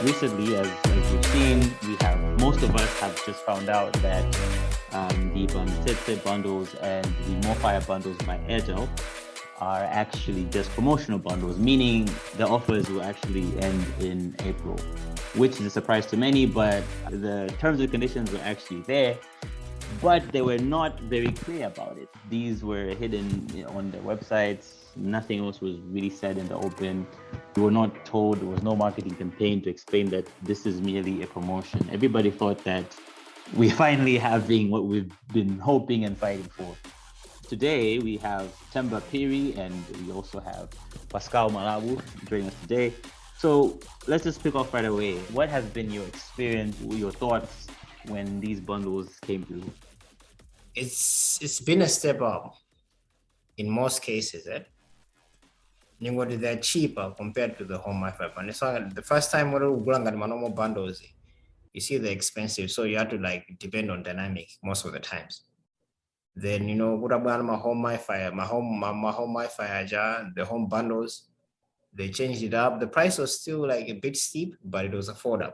recently, as you've seen, most of us have just found out that the Bamtete bundles and the More Fire bundles by Airtel are actually just promotional bundles, meaning the offers will actually end in April, which is a surprise to many, but the terms and conditions were actually there, but they were not very clear about it. These were hidden on their websites. Nothing else was really said in the open. We were not told, there was no marketing campaign to explain that this is merely a promotion. Everybody thought that we're finally having what we've been hoping and fighting for. Today, we have Themba and we also have Pascal Malawi joining us today. So let's just pick off right away. What has been your experience, your thoughts when these bundles came through? It's been a step up in most cases. They're cheaper compared to the home Wi-Fi bundle. So the first time when we got my normal bundles, you see they're expensive, so you have to depend on dynamic most of the times. Then what about my home Wi-Fi, my home Wi-Fi, the home bundles, they changed it up. The price was still a bit steep, but it was affordable.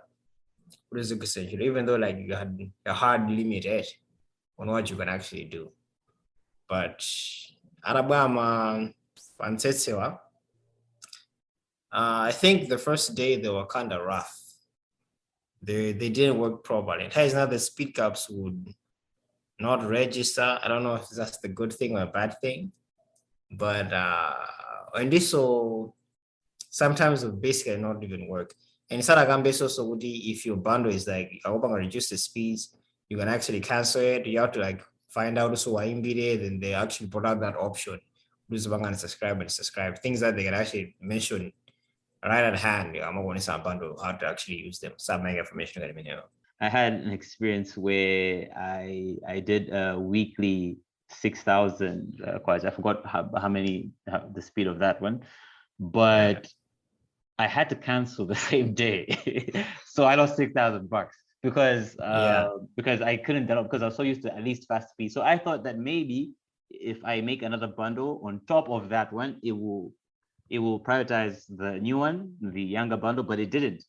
Even though you had a hard limit on what you can actually do. But Alabama and Tetsewa, I think the first day they were kind of rough. They didn't work properly. It has now the speed caps would not register. I don't know if that's the good thing or a bad thing, but and this so sometimes it basically not even work. And also if your bundle is I hope I'm gonna reduce the speeds, you can actually cancel it. You have to find out also why then they actually put out that option. Subscribe things that they can actually mention right at hand. I'm going to bundle how to actually use them. Some information. I had an experience where I did a weekly 6,000 quads. I forgot how many the speed of that one, but I had to cancel the same day, so I lost $6,000 because I couldn't download because I was so used to at least fast speed. So I thought that maybe if I make another bundle on top of that one, it will prioritize the new one, the younger bundle, but it didn't.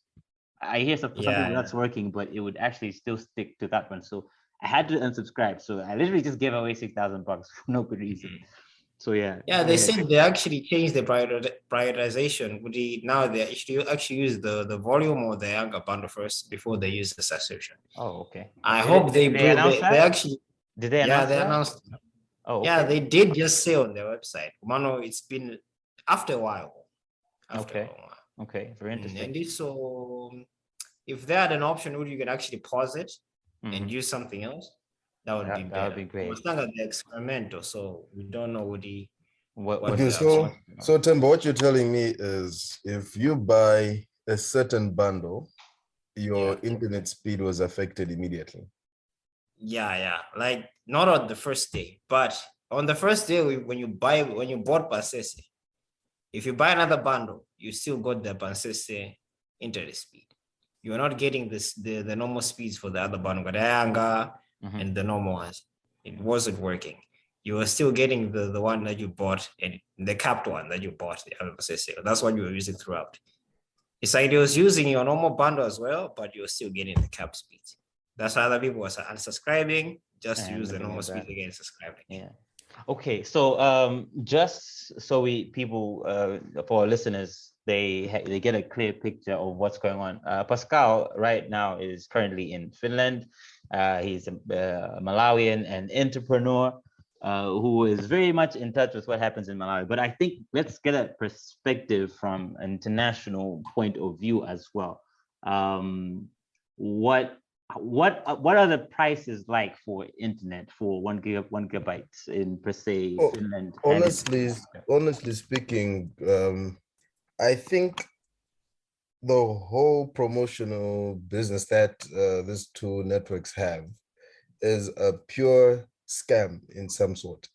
I hear something that's working, but it would actually still stick to that one. So I had to unsubscribe. So I literally just gave away $6,000 for no good reason. So they said they actually changed the prioritization. Now they actually use the volume or the younger bundle first before they use the subscription. Oh, okay. I hope they actually. Did they announce they announced. Oh, okay. Yeah, they did just say on their website. Mano, it's been after a while. Okay, very interesting. And so if they had an option where you can actually pause it and use something else, that would be better. That would be great. It's not the experimental, so we don't know what okay, so Themba, what you're telling me is if you buy a certain bundle, your internet speed was affected immediately. Yeah. Not on the first day, but on the first day when you bought Basese, if you buy another bundle, you still got the Basese internet speed. You're not getting the normal speeds for the other bundle, and the normal ones. It wasn't working. You were still getting the one that you bought and the capped one that you bought. That's what you were using throughout. It's like it was using your normal bundle as well, but you're still getting the cap speeds. That's why other people were unsubscribing, just to use the normal speed again, subscribing. Yeah. Okay, so just so for our listeners, they get a clear picture of what's going on. Pascal right now is currently in Finland. He's a Malawian and entrepreneur who is very much in touch with what happens in Malawi. But I think let's get a perspective from an international point of view as well. What are the prices like for internet for 1 gigabyte in per se Finland? Honestly speaking, I think the whole promotional business that these two networks have is a pure scam in some sort.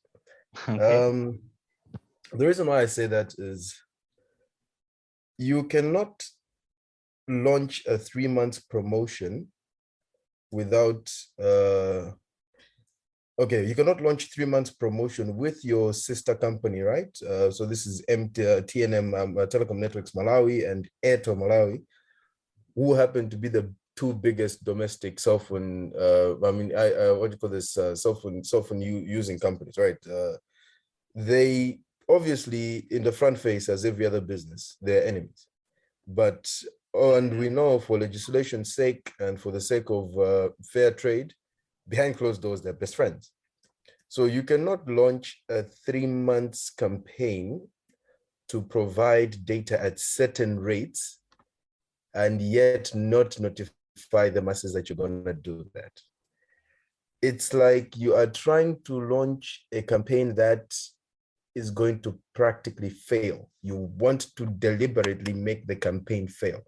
Okay. The reason why I say that is you cannot launch a 3-month promotion without you cannot launch 3 months promotion with your sister company, right? So this is TNM Telecom Networks Malawi and Airtel Malawi. who happen to be the two biggest domestic cell phone, what do you call this, cell phone using companies, right? They obviously, in the front face, as every other business, they're enemies. But, and we know for legislation's sake and for the sake of fair trade, behind closed doors, they're best friends. So you cannot launch a 3 months campaign to provide data at certain rates and yet not notify the masses that you're going to do that. It's like you are trying to launch a campaign that is going to practically fail. You want to deliberately make the campaign fail.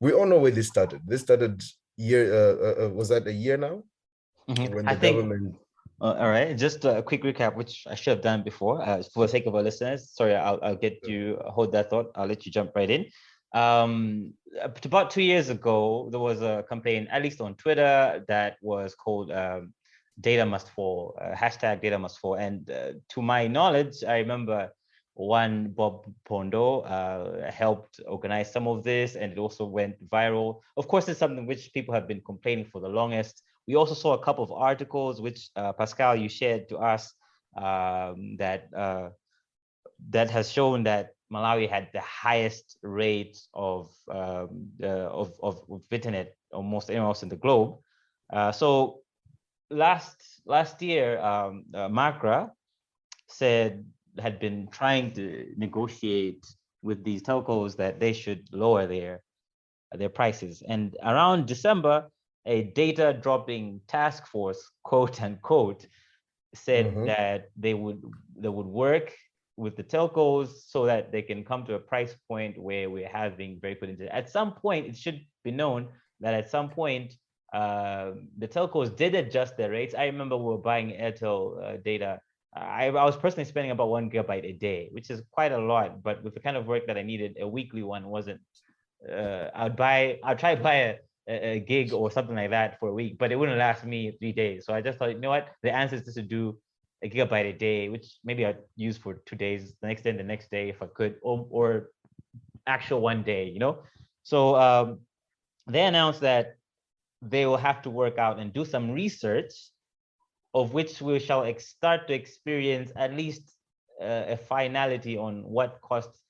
We all know where this started. This started was that a year now? When the government. All right, just a quick recap, which I should have done before, for the sake of our listeners. Sorry, I'll get you, hold that thought. I'll let you jump right in. About 2 years ago, there was a campaign, at least on Twitter, that was called Data Must Fall, hashtag Data Must Fall. And to my knowledge, I remember one Bob Pondo helped organize some of this, and it also went viral. Of course, it's something which people have been complaining for the longest. We also saw a couple of articles which Pascal, you shared to us, that has shown that Malawi had the highest rate of internet almost anywhere else in the globe. So last year, Macra had been trying to negotiate with these telcos that they should lower their prices, and around December, a data dropping task force, quote unquote, said that they would work with the telcos so that they can come to a price point where we're having very good internet. At some point, it should be known that at some point, the telcos did adjust their rates. I remember we were buying Airtel data. I was personally spending about 1 gigabyte a day, which is quite a lot, but with the kind of work that I needed, a weekly one wasn't. I'd try to buy a gig or something like that for a week, but it wouldn't last me 3 days. So I just thought, you know what, the answer is just to do a gigabyte a day, which maybe I'd use for 2 days, the next day and the next day if I could, or actual 1 day, you know. So they announced that they will have to work out and do some research, of which we shall start to experience at least a finality on what costs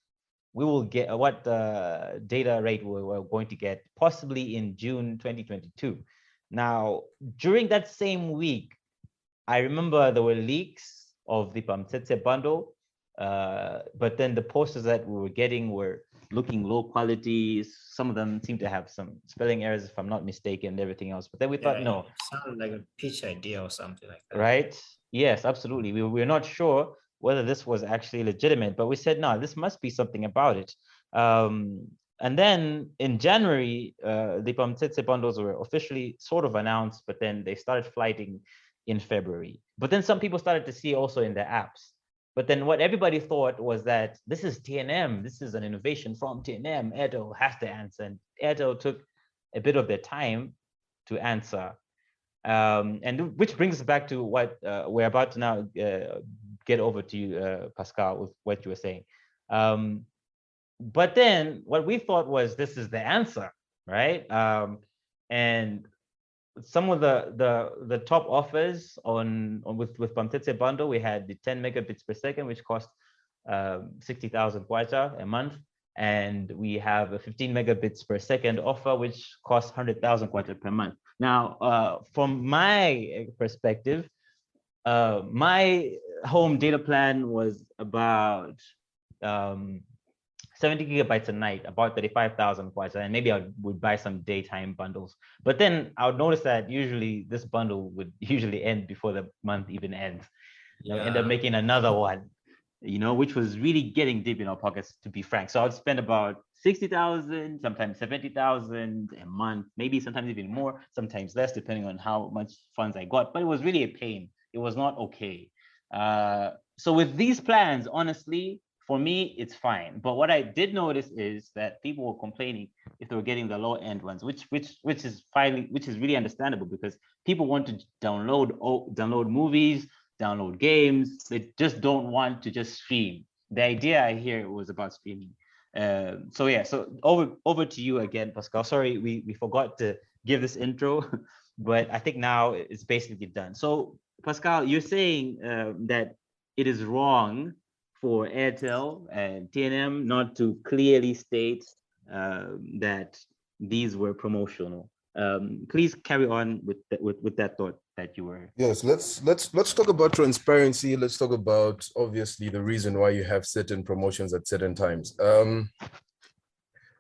we will get, what data rate we're going to get, possibly in June 2022. Now, during that same week, I remember there were leaks of the Pamtsetse bundle, but then the posters that we were getting were looking low quality. Some of them seem to have some spelling errors, if I'm not mistaken, and everything else. But then we thought, no. Sounded like a pitch idea or something like that. Right? Yes, absolutely. We were not sure whether this was actually legitimate, but we said, no, this must be something about it. And then in January, the Pamtsetse bundles were officially sort of announced, but then they started flighting in February. But then some people started to see also in their apps. But then what everybody thought was that this is TNM, this is an innovation from TNM, Airtel has to answer. And Airtel took a bit of their time to answer. And which brings us back to what we're about to now get over to you, Pascal, with what you were saying. But then what we thought was this is the answer, right? And some of the top offers with Pamtsetse bundle, we had the 10 megabits per second, which cost 60,000 kwacha a month. And we have a 15 megabits per second offer, which costs 100,000 kwacha per month. Now, from my perspective, my home data plan was about 70 gigabytes a night, about 35,000 kwacha, and maybe I would buy some daytime bundles. But then I would notice that usually this bundle would usually end before the month even ends. Yeah. I end up making another one, you know, which was really getting deep in our pockets, to be frank. So I'd spend about 60,000, sometimes 70,000 a month, maybe sometimes even more, sometimes less, depending on how much funds I got. But it was really a pain. It was not okay. So with these plans, honestly, for me, it's fine. But what I did notice is that people were complaining if they were getting the low end ones, which is really understandable, because people want to download movies, download games. They just don't want to just stream. The idea I hear was about streaming. So yeah, so over to you again, Pascal. Sorry, we forgot to give this intro, but I think now it's basically done. So Pascal, you're saying that it is wrong for Airtel and TNM not to clearly state that these were promotional. Please carry on with that thought that you were. Yes, let's talk about transparency. Let's talk about obviously the reason why you have certain promotions at certain times.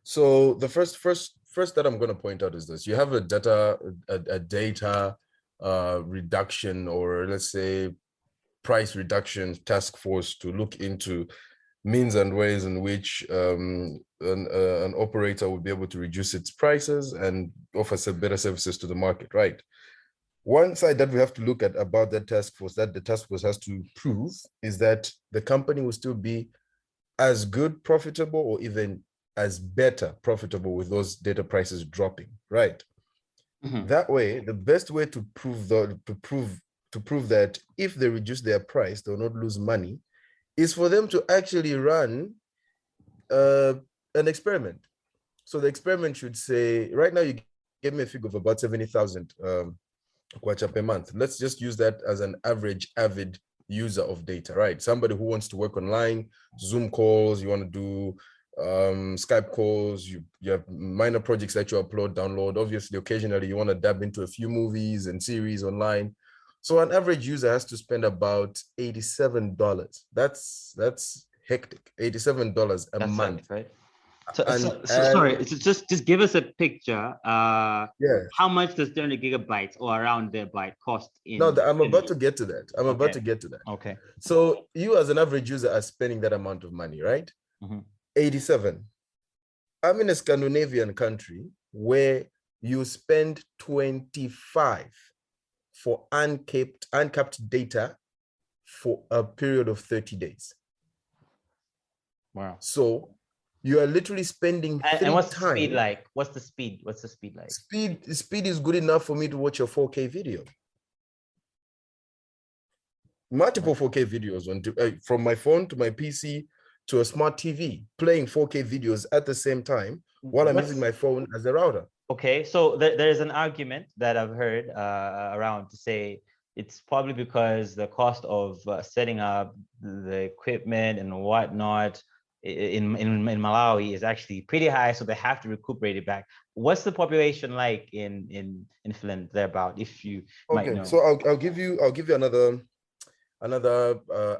So the first that I'm going to point out is this: you have a data reduction, or let's say price reduction task force to look into means and ways in which an operator will be able to reduce its prices and offer some better services to the market, right? One side that we have to look at about that task force, that the task force has to prove, is that the company will still be as good profitable or even as better profitable with those data prices dropping, right? Mm-hmm. That way, the best way to prove that if they reduce their price, they'll not lose money, is for them to actually run an experiment. So the experiment should say, right now you give me a figure of about 70,000 kwacha per month. Let's just use that as an average avid user of data, right? Somebody who wants to work online, Zoom calls, you want to do Skype calls, you have minor projects that you upload, download. Obviously, occasionally you want to dab into a few movies and series online. So an average user has to spend about $87. That's hectic. $87 a month, right? So sorry, just give us a picture. Yeah. How much does 300 gigabytes or around the byte cost? No, I'm about to get to that. About to get to that. Okay. So you as an average user are spending that amount of money, right? Mm-hmm. 87. I'm in a Scandinavian country where you spend 25 for uncapped data for a period of 30 days. Wow. So you are literally spending and what's the speed like? What's the speed like? Speed is good enough for me to watch a 4K video. Multiple 4K videos from my phone to my PC to a smart TV, playing 4K videos at the same time while I'm using my phone as a router. Okay, so there's an argument that I've heard around to say it's probably because the cost of setting up the equipment and whatnot in Malawi is actually pretty high, so they have to recuperate it back. What's the population like in Finland thereabout, if you might know? So I'll give you another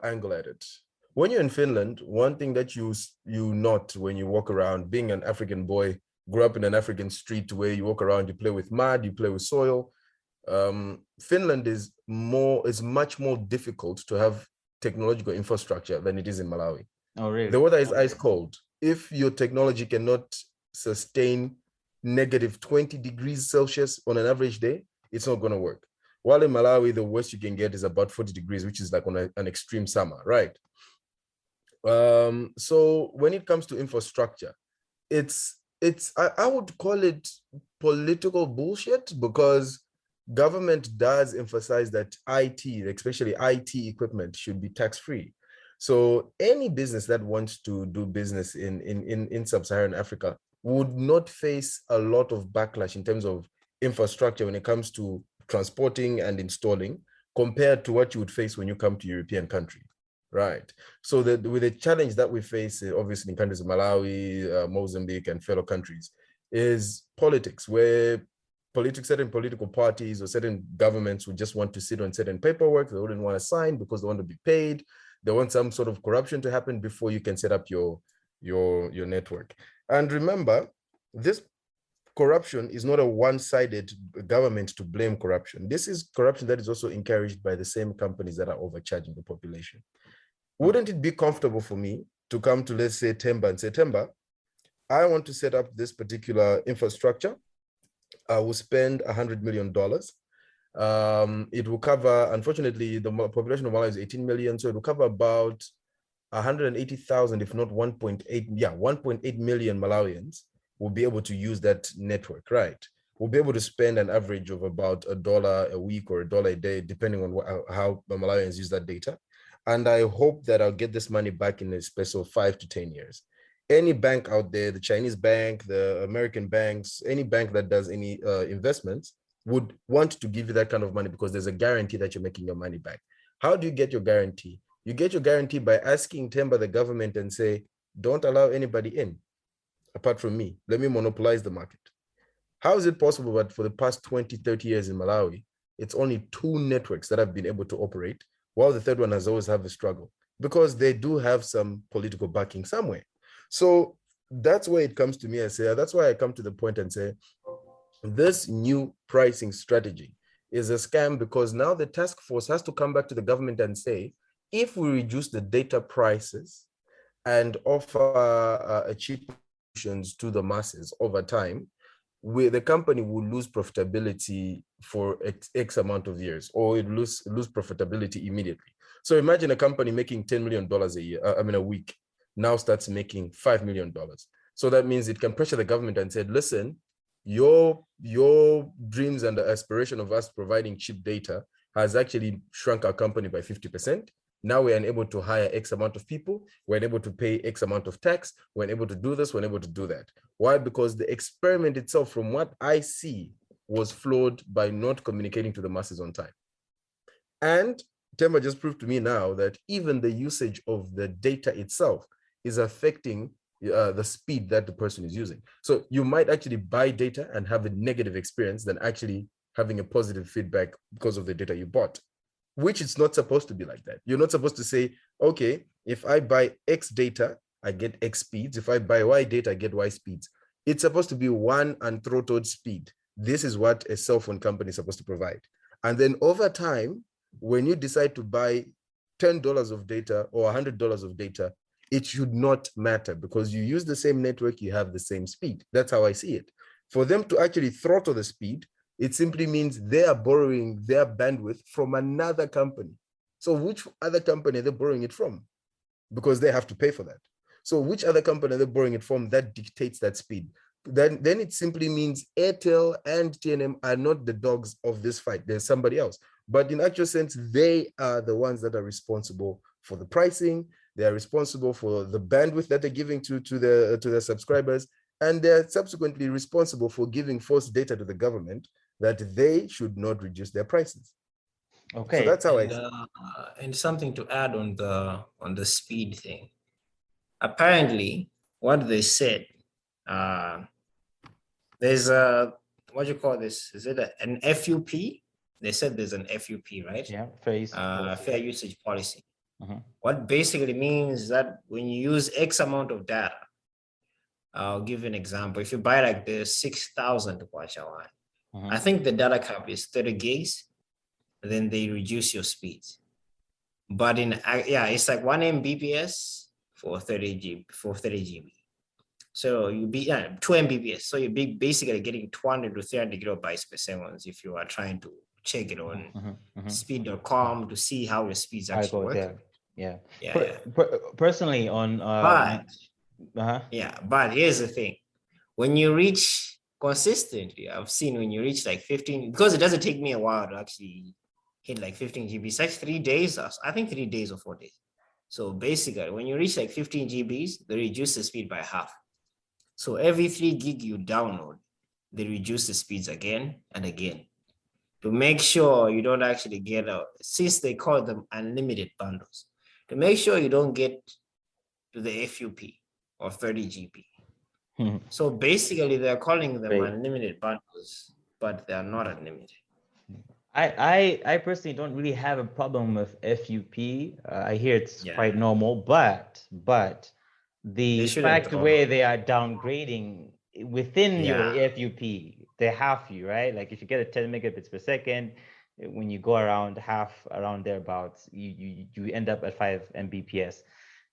angle at it. When you're in Finland, one thing that you note when you walk around, being an African boy, grew up in an African street where you walk around, you play with mud, you play with soil. Finland is much more difficult to have technological infrastructure than it is in Malawi. Oh, really? The weather is ice cold. If your technology cannot sustain negative 20 degrees Celsius on an average day, it's not going to work. While in Malawi, the worst you can get is about 40 degrees, which is like on an extreme summer, right? So when it comes to infrastructure, I would call it political bullshit, because government does emphasize that IT, especially IT equipment, should be tax-free. So any business that wants to do business in sub-Saharan Africa would not face a lot of backlash in terms of infrastructure when it comes to transporting and installing, compared to what you would face when you come to European country, right? So with the challenge that we face, obviously in countries of Malawi, Mozambique, and fellow countries, is politics, where certain political parties or certain governments would just want to sit on certain paperwork they wouldn't want to sign because they want to be paid. They want some sort of corruption to happen before you can set up your network. And remember, this corruption is not a one-sided government to blame corruption. This is corruption that is also encouraged by the same companies that are overcharging the population. Wouldn't it be comfortable for me to come to, let's say, Themba and say, Themba, I want to set up this particular infrastructure. I will spend $100 million. It will cover, unfortunately, the population of Malawi is 18 million, so it will cover about 180,000, if not 1.8 million Malawians will be able to use that network, right? We'll be able to spend an average of about $1 a week or $1 a day, depending on how Malawians use that data. And I hope that I'll get this money back in a space of 5 to 10 years. any bank out there, the Chinese bank, the American banks, any bank that does any investments would want to give you that kind of money because there's a guarantee that you're making your money back. How do you get your guarantee? You get your guarantee by asking Themba, the government, and say, don't allow anybody in apart from me. Let me monopolize the market. How is it possible that for the past 20, 30 years in Malawi, it's only 2 networks that have been able to operate, while the third one has always had a struggle? Because they do have some political backing somewhere. So that's where it comes to me. I say, that's why I come to the point and say, this new pricing strategy is a scam, because now the task force has to come back to the government and say, if we reduce the data prices and offer a cheap solutions to the masses over time, the company will lose profitability for X amount of years, or it lose profitability immediately. So imagine a company making $10 million a year, a week, now starts making $5 million. So that means it can pressure the government and say, listen, your dreams and the aspiration of us providing cheap data has actually shrunk our company by 50%. Now we're unable to hire X amount of people. We're unable to pay X amount of tax. We're unable to do this. We're unable to do that. Why? Because the experiment itself, from what I see, was flawed by not communicating to the masses on time. And Themba just proved to me now that even the usage of the data itself is affecting the speed that the person is using. So you might actually buy data and have a negative experience than actually having a positive feedback because of the data you bought, which it's not supposed to be like that. You're not supposed to say, okay, if I buy X data, I get X speeds. If I buy Y data, I get Y speeds. It's supposed to be one unthrottled speed. This is what a cell phone company is supposed to provide. And then over time, when you decide to buy $10 of data or $100 of data, it should not matter, because you use the same network, you have the same speed. That's how I see it. For them to actually throttle the speed, it simply means they are borrowing their bandwidth from another company. So which other company are they borrowing it from? Because they have to pay for that. So which other company are they borrowing it from that dictates that speed? Then it simply means Airtel and TNM are not the dogs of this fight. There's somebody else. But in actual sense, they are the ones that are responsible for the pricing. They are responsible for the bandwidth that they're giving to their subscribers. And they're subsequently responsible for giving false data to the government that they should not reduce their prices. Okay. So that's how and something to add on the speed thing. Apparently, what they said, there's a, what do you call this? Is it an FUP? They said there's an FUP, right? Yeah, fair usage policy. What basically means that when you use X amount of data, I'll give you an example. If you buy like the 6,000 Kwacha line, I think the data cap is 30 gigs, then they reduce your speeds. But it's like 1 Mbps for 30 GB. So you be 2 Mbps. So you're basically getting 200 to 300 kilobytes per second if you are trying to check it on speed.com to see how your speeds actually work. Personally, on but here's the thing: when you reach consistently, I've seen when you reach like 15, because it doesn't take me a while to actually hit like 15 GB. It's like 3 days, I think 3 days or 4 days. So basically, when you reach like 15 GBs, they reduce the speed by half. So every 3 gig you download, they reduce the speeds again and again to make sure you don't actually get out, since they call them unlimited bundles, to make sure you don't get to the FUP or 30 GB. So basically, they're calling them unlimited bundles, but they are not unlimited. I personally don't really have a problem with FUP. I hear it's quite normal, but the fact where they are downgrading within your FUP, they have you, right? Like if you get a 10 megabits per second, when you go around thereabouts, you end up at 5 Mbps.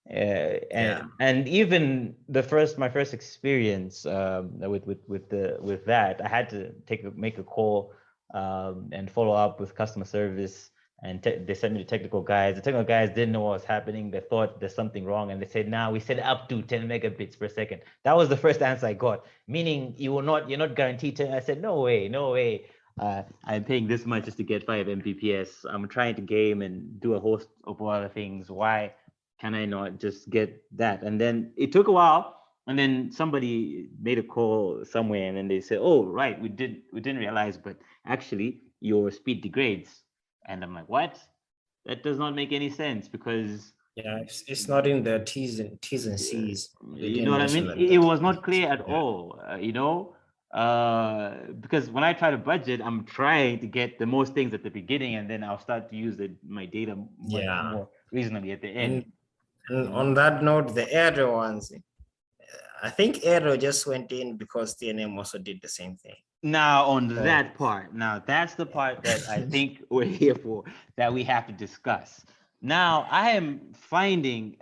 And even my first experience with that, I had to make a call and follow up with customer service, and they sent me the technical guys. The technical guys didn't know what was happening. They thought there's something wrong, and they said, "Now we set up to 10 megabits per second." That was the first answer I got, meaning you're not guaranteed 10. I said, no way. I'm paying this much just to get 5 Mbps. I'm trying to game and do a host of other things. Why can I not just get that? And then it took a while, And then somebody made a call somewhere, and then they said, "Oh, right, we didn't realize, but actually your speed degrades." And I'm like, "What? That does not make any sense because Yeah, it's not in the T's and C's. They you didn't know what I mention mean? that. It was not clear at Yeah. all, because when I try to budget, I'm trying to get the most things at the beginning, and then I'll start to use my data much Yeah. more reasonably at the end. And on that note, the Airtel ones, I think Airtel just went in because TNM also did the same thing. Now, on Oh. that part, now that's the part that I think we're here for, that we have to discuss. Now, I am finding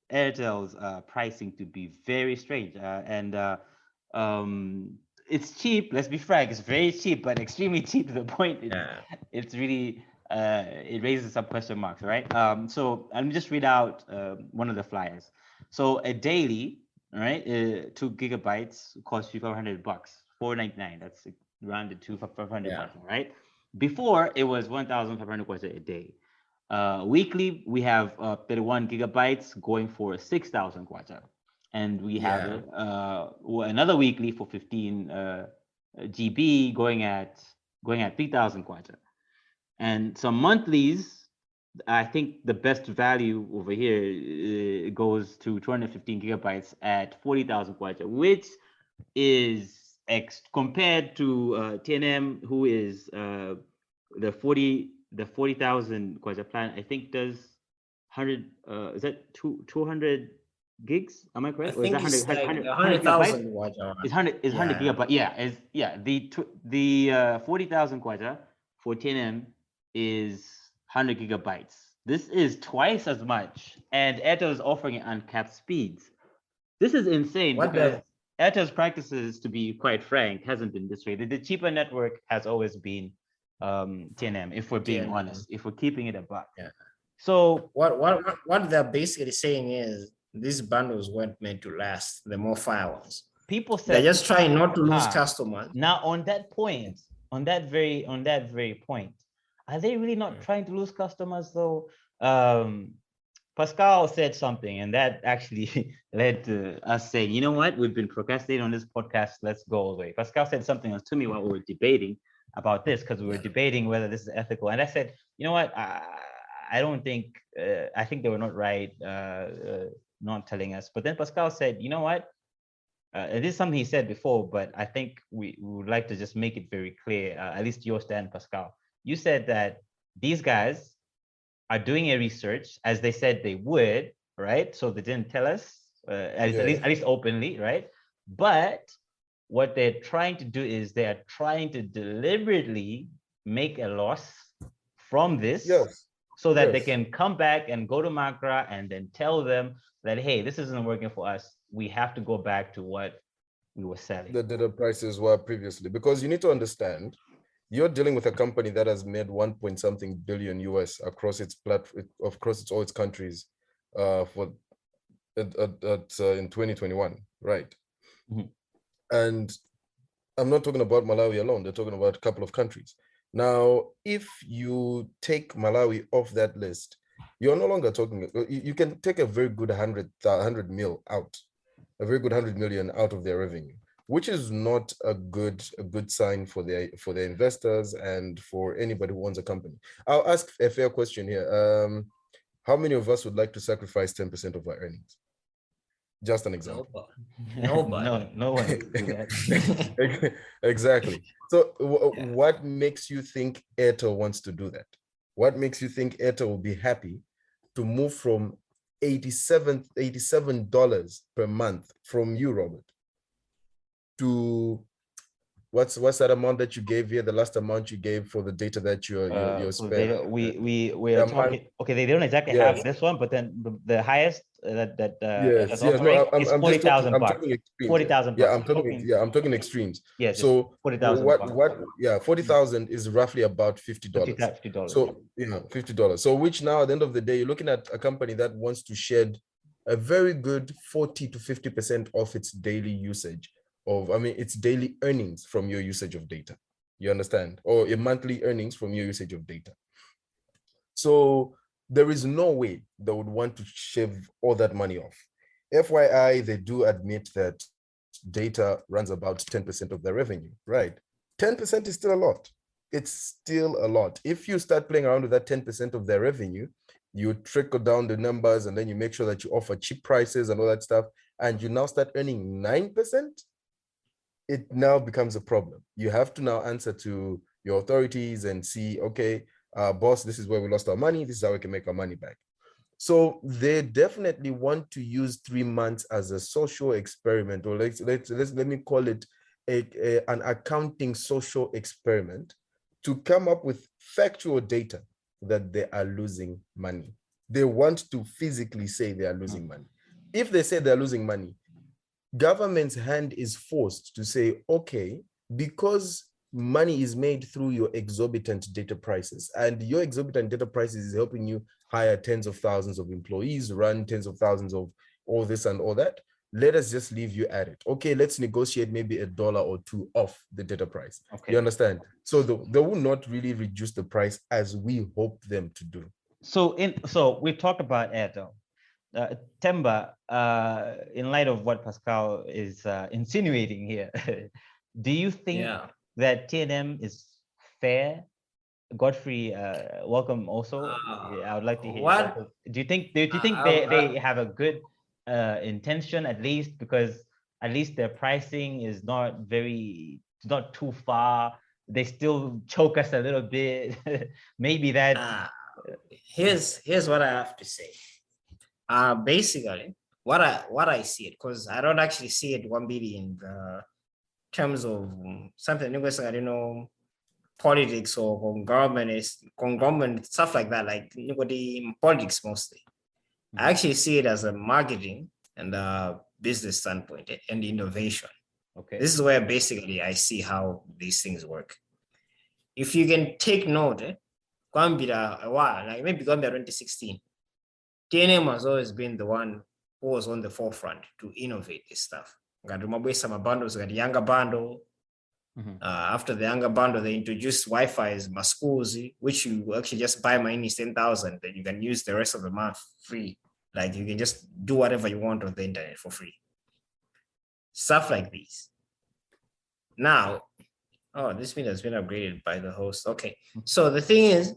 Airtel's pricing to be very strange, and it's cheap. Let's be frank, it's very cheap, but extremely cheap to the point. It's really it raises some question marks, right? So let me just read out one of the flyers. So a daily, all right, 2 gigabytes costs you $500, $4.99. That's rounded to $500, right? Before it was 1,500 a day. Weekly, we have 31 gigabytes going for 6,000 kwacha. And we have another weekly for 15 GB going at 3,000 kwacha. And some monthlies, I think the best value over here goes to 215 gigabytes at 40,000 kwacha, which is compared to TNM, who is the 40,000 kwacha plan. I think does 100. Is that 200 gigs? Am I correct? I think it's like 100,000 kwacha. It's 100 gigabyte. Yeah, the 40,000 kwacha for TNM is 100 gigabytes. This is twice as much, and Airtel is offering uncapped speeds. This is insane because Airtel's practices, to be quite frank, hasn't been this way. The cheaper network has always been TNM, if we're being honest, if we're keeping it a buck. Yeah. So what they're basically saying is these bundles weren't meant to last. The more fire ones. People said they're just trying not to lose customers. Now, on that point, on that very point, are they really not trying to lose customers though? Pascal said something, and that actually led to us saying, you know what, we've been procrastinating on this podcast, let's go away. Pascal said something else to me while we were debating about this, because we were debating whether this is ethical. And I said, you know what, I don't think, I think they were not right, not telling us. But then Pascal said, you know what, it is something he said before, but I think we would like to just make it very clear, at least your stand, Pascal. You said that these guys are doing a research as they said they would, right? So they didn't tell us, at least openly, right? But what they're trying to do is they are trying to deliberately make a loss from this, so that they can come back and go to Makra and then tell them that, hey, this isn't working for us. We have to go back to what we were selling. The prices were previously, because you need to understand, you're dealing with a company that has made 1-point-something billion US across its all its countries in 2021, right? Mm-hmm. And I'm not talking about Malawi alone. They're talking about a couple of countries. Now, if you take Malawi off that list, you're no longer talking. You can take a very good 100 mil out, a very good 100 million out of their revenue, which is not a good sign for their investors and for anybody who owns a company. I'll ask a fair question here. How many of us would like to sacrifice 10% of our earnings? Just an example. Nobody. No one would do that. Exactly. So what makes you think Airtel wants to do that? What makes you think Airtel will be happy to move from $87 per month from you, Robert, to what's that amount that you gave here? The last amount you gave for the data that you're spending. We are talking. Okay, they don't exactly have this one, but then the highest is 40,000 bucks. 40,000 bucks. I'm talking extremes. Yeah, so 40,000. What? Yeah, 40,000 is roughly about $50. $50. So $50. So which now at the end of the day, you're looking at a company that wants to shed a very good 40 to 50% of its daily usage its daily earnings from your usage of data. You understand? Or your monthly earnings from your usage of data. So there is no way they would want to shave all that money off. FYI, they do admit that data runs about 10% of their revenue, right? 10% is still a lot. It's still a lot. If you start playing around with that 10% of their revenue, you trickle down the numbers and then you make sure that you offer cheap prices and all that stuff, and you now start earning 9%, it now becomes a problem. You have to now answer to your authorities and see, okay, boss, this is where we lost our money. This is how we can make our money back. So they definitely want to use 3 months as a social experiment, or let me call it an accounting social experiment, to come up with factual data that they are losing money. They want to physically say they are losing money. If they say they're losing money, government's hand is forced to say, okay, because money is made through your exorbitant data prices, and your exorbitant data prices is helping you hire tens of thousands of employees, run tens of thousands of all this and all that, let us just leave you at it. Okay, let's negotiate maybe $1 or $2 off the data price. Okay. You understand? So they will not really reduce the price as we hope them to do. So we talked about Airtel. Themba, in light of what Pascal is insinuating here, do you think that TNM is fair? Godfrey, welcome also. I would like to hear. What? Do you think they have a good intention, at least, because at least their pricing is not too far? They still choke us a little bit. Maybe that. Here's what I have to say. Basically, what I see it, because I don't actually see it 1 billion in terms of something, politics or conglomerate stuff like that, like the politics mostly. I actually see it as a marketing and a business standpoint and innovation. Okay, this is where basically I see how these things work. If you can take note, Gambia a while, like maybe Gambia 2016, TNM has always been the one who was on the forefront to innovate this stuff. Got some bundles, got the younger bundle. After the younger bundle, they introduced Wi-Fi as Mascuzi, which you actually just buy my 10,000, then you can use the rest of the month free. Like you can just do whatever you want on the internet for free. Stuff like these. Now, this video has been upgraded by the host. Okay, so the thing is,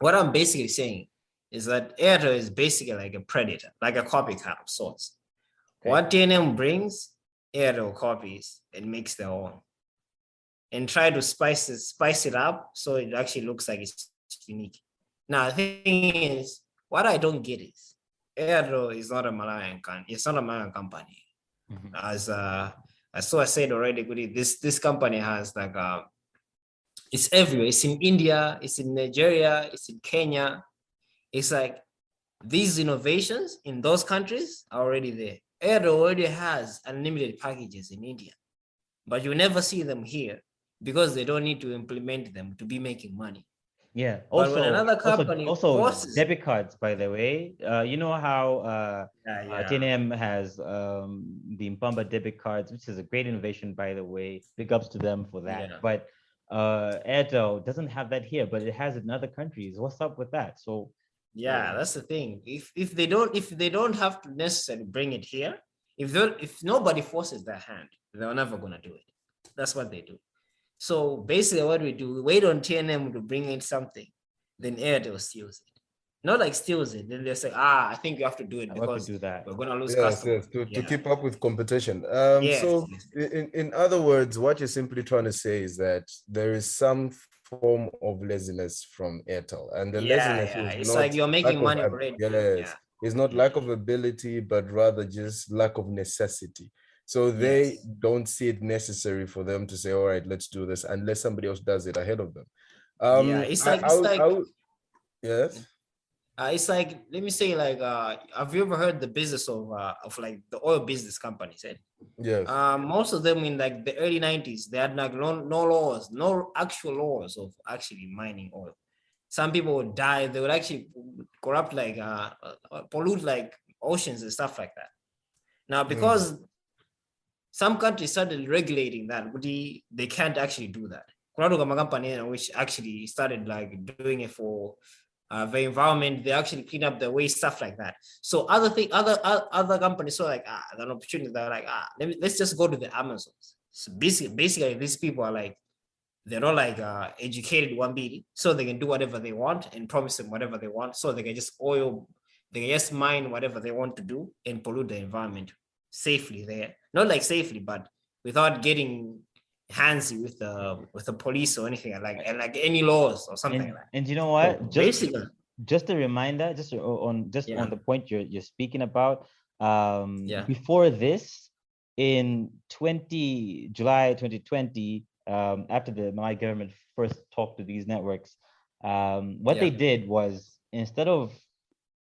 what I'm basically saying is that Airtel is basically like a predator, like a copycat of sorts. Okay. What TNM brings, Airtel copies and makes their own, and try to spice it up so it actually looks like it's unique. Now, the thing is, what I don't get is Airtel is not a Malawian company. It's not a Malawian company. As I said already, this company has like it's everywhere. It's in India, it's in Nigeria, it's in Kenya. It's like these innovations in those countries are already there. Airtel already has unlimited packages in India, but you never see them here because they don't need to implement them to be making money. Yeah. But when another company forces debit cards, by the way, you know how TNM has the Mpamba debit cards, which is a great innovation, by the way. Big ups to them for that. Yeah. But Airtel doesn't have that here, but it has it in other countries. What's up with that? So that's the thing. If they don't have to necessarily bring it here, if nobody forces their hand, they're never gonna do it. That's what they do. So basically what we do, we wait on TNM to bring in something, then Airtel steals it. Not like steals it, then they say, I think you have to do it because we're going to lose customers. Yes, to keep up with competition. In other words, what you're simply trying to say is that there is some form of laziness from Airtel. And the laziness is it's like you're making money already. It's not lack of ability, but rather just lack of necessity. So they don't see it necessary for them to say, all right, let's do this, unless somebody else does it ahead of them. It's like, let me say, like, have you ever heard the business of like the oil business companies? Yes. Most of them in like the early 90s, they had like no actual laws of actually mining oil. Some people would die. They would actually corrupt, like pollute like oceans and stuff like that. Now, because some countries started regulating that, but they can't actually do that. Kuna company which actually started like doing it for the environment, they actually clean up the waste, stuff like that. So other companies saw like an opportunity. They're like, let's just go to the Amazons. So basically these people are like, they're not like educated one bit, so they can do whatever they want and promise them whatever they want, so they can just mine whatever they want to do and pollute the environment safely there. Not like safely, but without getting handsy with the police or anything like any laws or something like that. And you know what? So basically, just a reminder, on the point you're speaking about. Before this, in July 2020, after the Malawi government first talked to these networks, what they did was, instead of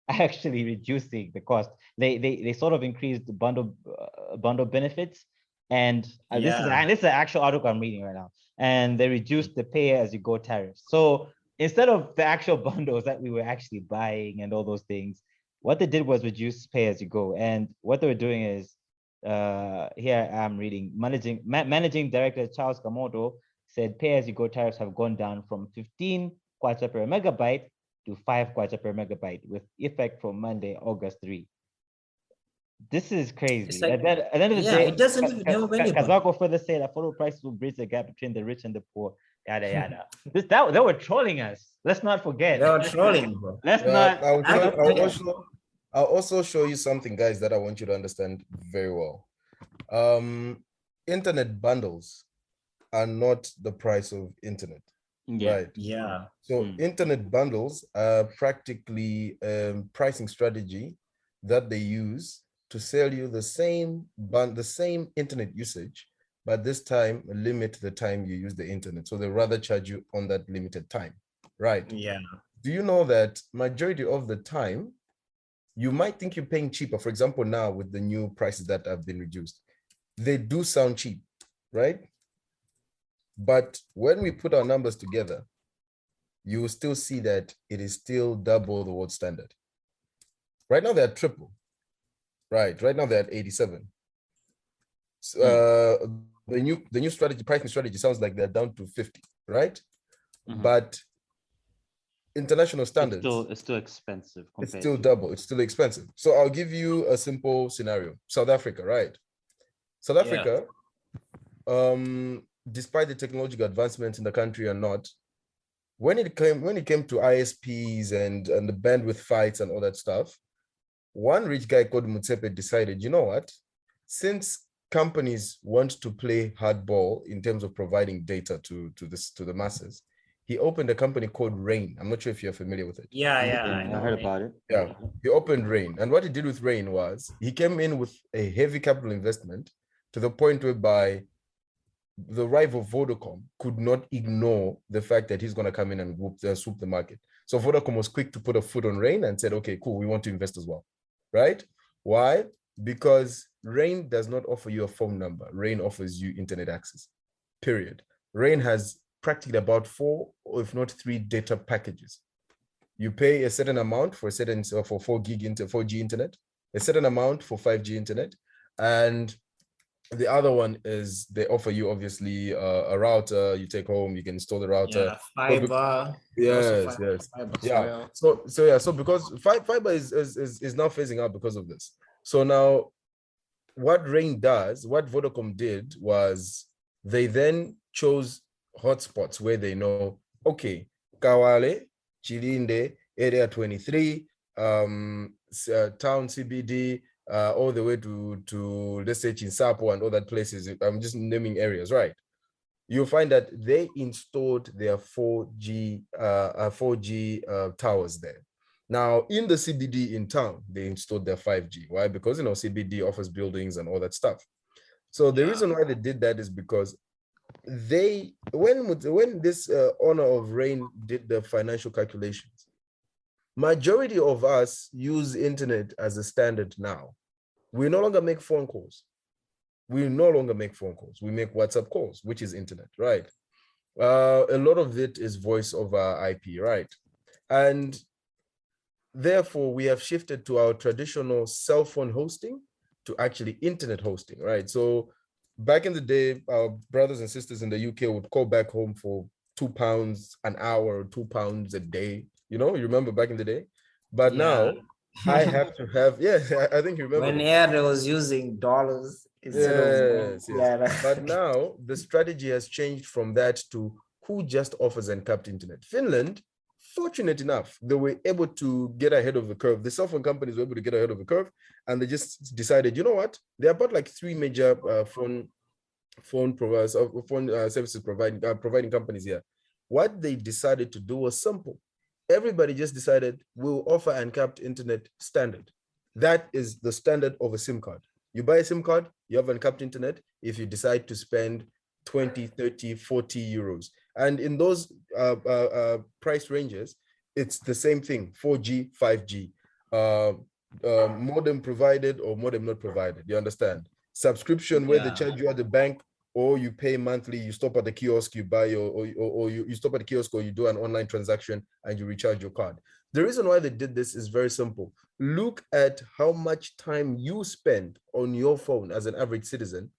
actually reducing the cost, they sort of increased the bundle benefits. And this is an actual article I'm reading right now. And they reduced the pay-as-you-go tariffs. So instead of the actual bundles that we were actually buying and all those things, what they did was reduce pay-as-you-go. And what they were doing is, here I'm reading, managing director Charles Kamoto said pay-as-you-go tariffs have gone down from 15 kwacha per megabyte to 5 kwacha per megabyte, with effect from Monday, August 3. This is crazy. Like, at the end of the day, it doesn't even help anybody. Kazako further said that photo prices will bridge the gap between the rich and the poor. Yada yada. They were trolling us. Let's not forget. They were trolling, bro. I'll also show you something, guys, that I want you to understand very well. Internet bundles are not the price of internet. Right. Yeah. So internet bundles are practically pricing strategy that they use to sell you the same internet usage, but this time limit the time you use the internet. So they rather charge you on that limited time. Right. Yeah. Do you know that majority of the time you might think you're paying cheaper? For example, now with the new prices that have been reduced, they do sound cheap, right? But when we put our numbers together, you will still see that it is still double the world standard. Right now they're at triple. Right now they're at 87. The new pricing strategy sounds like they're down to 50, right? But international standards, it's still expensive. It's still double. It's still expensive. So I'll give you a simple scenario. South Africa, right? South Africa, despite the technological advancements in the country or not, when it came to ISPs and the bandwidth fights and all that stuff, one rich guy called Mutsepe decided, you know what? Since companies want to play hardball in terms of providing data to the masses, he opened a company called Rain. I'm not sure if you're familiar with it. I heard about it. Yeah, he opened Rain. And what he did with Rain was he came in with a heavy capital investment to the point whereby the rival Vodacom could not ignore the fact that he's going to come in and swoop the market. So Vodacom was quick to put a foot on Rain and said, okay, cool, we want to invest as well, right? Why? Because Rain does not offer you a phone number. Rain offers you internet access, period. Rain has practically about 4 or if not 3 data packages. You pay a certain amount for 4G internet, a certain amount for 5G internet, and the other one is they offer you obviously a router. You take home, you can install the router. Fiber. Yes. Yeah. So because fiber is now phasing out because of this. So now, what Rain does, what Vodacom did was they then chose hotspots where they know, okay, Kawale, Chilinde, area 23, town CBD, all the way to let's say Chinsapo and other places. I'm just naming areas, right? You'll find that they installed their 4G towers there. Now in the CBD in town, they installed their 5G. Why? Because CBD offers buildings and all that stuff. So the reason why they did that is because when this owner of Rain did the financial calculations, majority of us use internet as a standard now. We no longer make phone calls. We make WhatsApp calls, which is internet, right? A lot of it is voice over IP, right? And therefore, we have shifted to our traditional cell phone hosting to actually internet hosting, right? So back in the day, our brothers and sisters in the UK would call back home for £2 an hour or £2 a day You know, you remember back in the day, but now Yeah. I have to have, I think you remember When that. Airtel was using dollars instead of Yes, yes. yeah. But now the strategy has changed from that to who just offers uncapped internet. Finland, fortunate enough, they were able to get ahead of the curve. The cell phone companies were able to get ahead of the curve, and they just decided, you know what? There are about like three major phone providers, phone services providing companies here. What they decided to do was simple. Everybody just decided we'll offer uncapped internet standard. That is the standard of a SIM card. You buy a SIM card, you have uncapped internet if you decide to spend 20, 30, 40 euros. And in those price ranges, it's the same thing, 4G, 5G, modem provided or modem not provided. You understand? Subscription where they charge you at the bank, or you pay monthly, you stop at the kiosk, you buy or you stop at the kiosk, or you do an online transaction and you recharge your card. The reason why they did this is very simple. Look at how much time you spend on your phone as an average citizen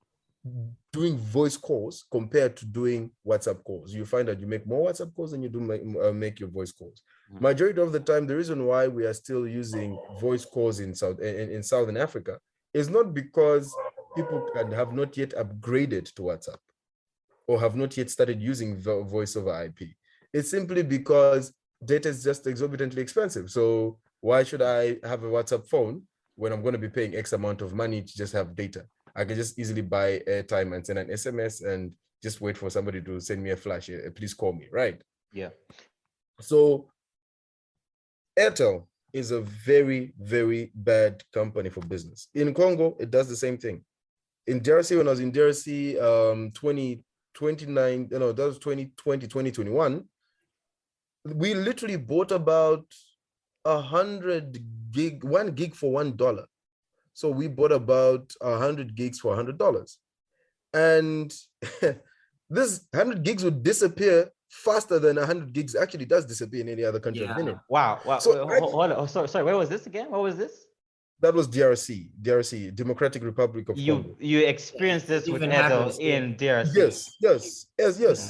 doing voice calls compared to doing WhatsApp calls. You find that you make more WhatsApp calls than you do make your voice calls. Majority of the time, the reason why we are still using voice calls in Southern Africa is not because people have not yet upgraded to WhatsApp or have not yet started using the voice over IP. It's simply because data is just exorbitantly expensive. So why should I have a WhatsApp phone when I'm going to be paying X amount of money to just have data? I can just easily buy airtime and send an SMS and just wait for somebody to send me a flash. Please call me, right? Yeah. So Airtel is a very, very bad company for business. In Congo, it does the same thing. In DRC, when I was in DRC, 2020, that was 2020, 2021, we literally bought about 100 gig, 1 gig for $1. So we bought about 100 gigs for $100. And this 100 gigs would disappear faster than 100 gigs actually does disappear in any other country I've been in. Wow. So Hold on. Sorry, where was this again? What was this? That was DRC, Democratic Republic of Congo. You experienced this with Airtel in DRC. Yes.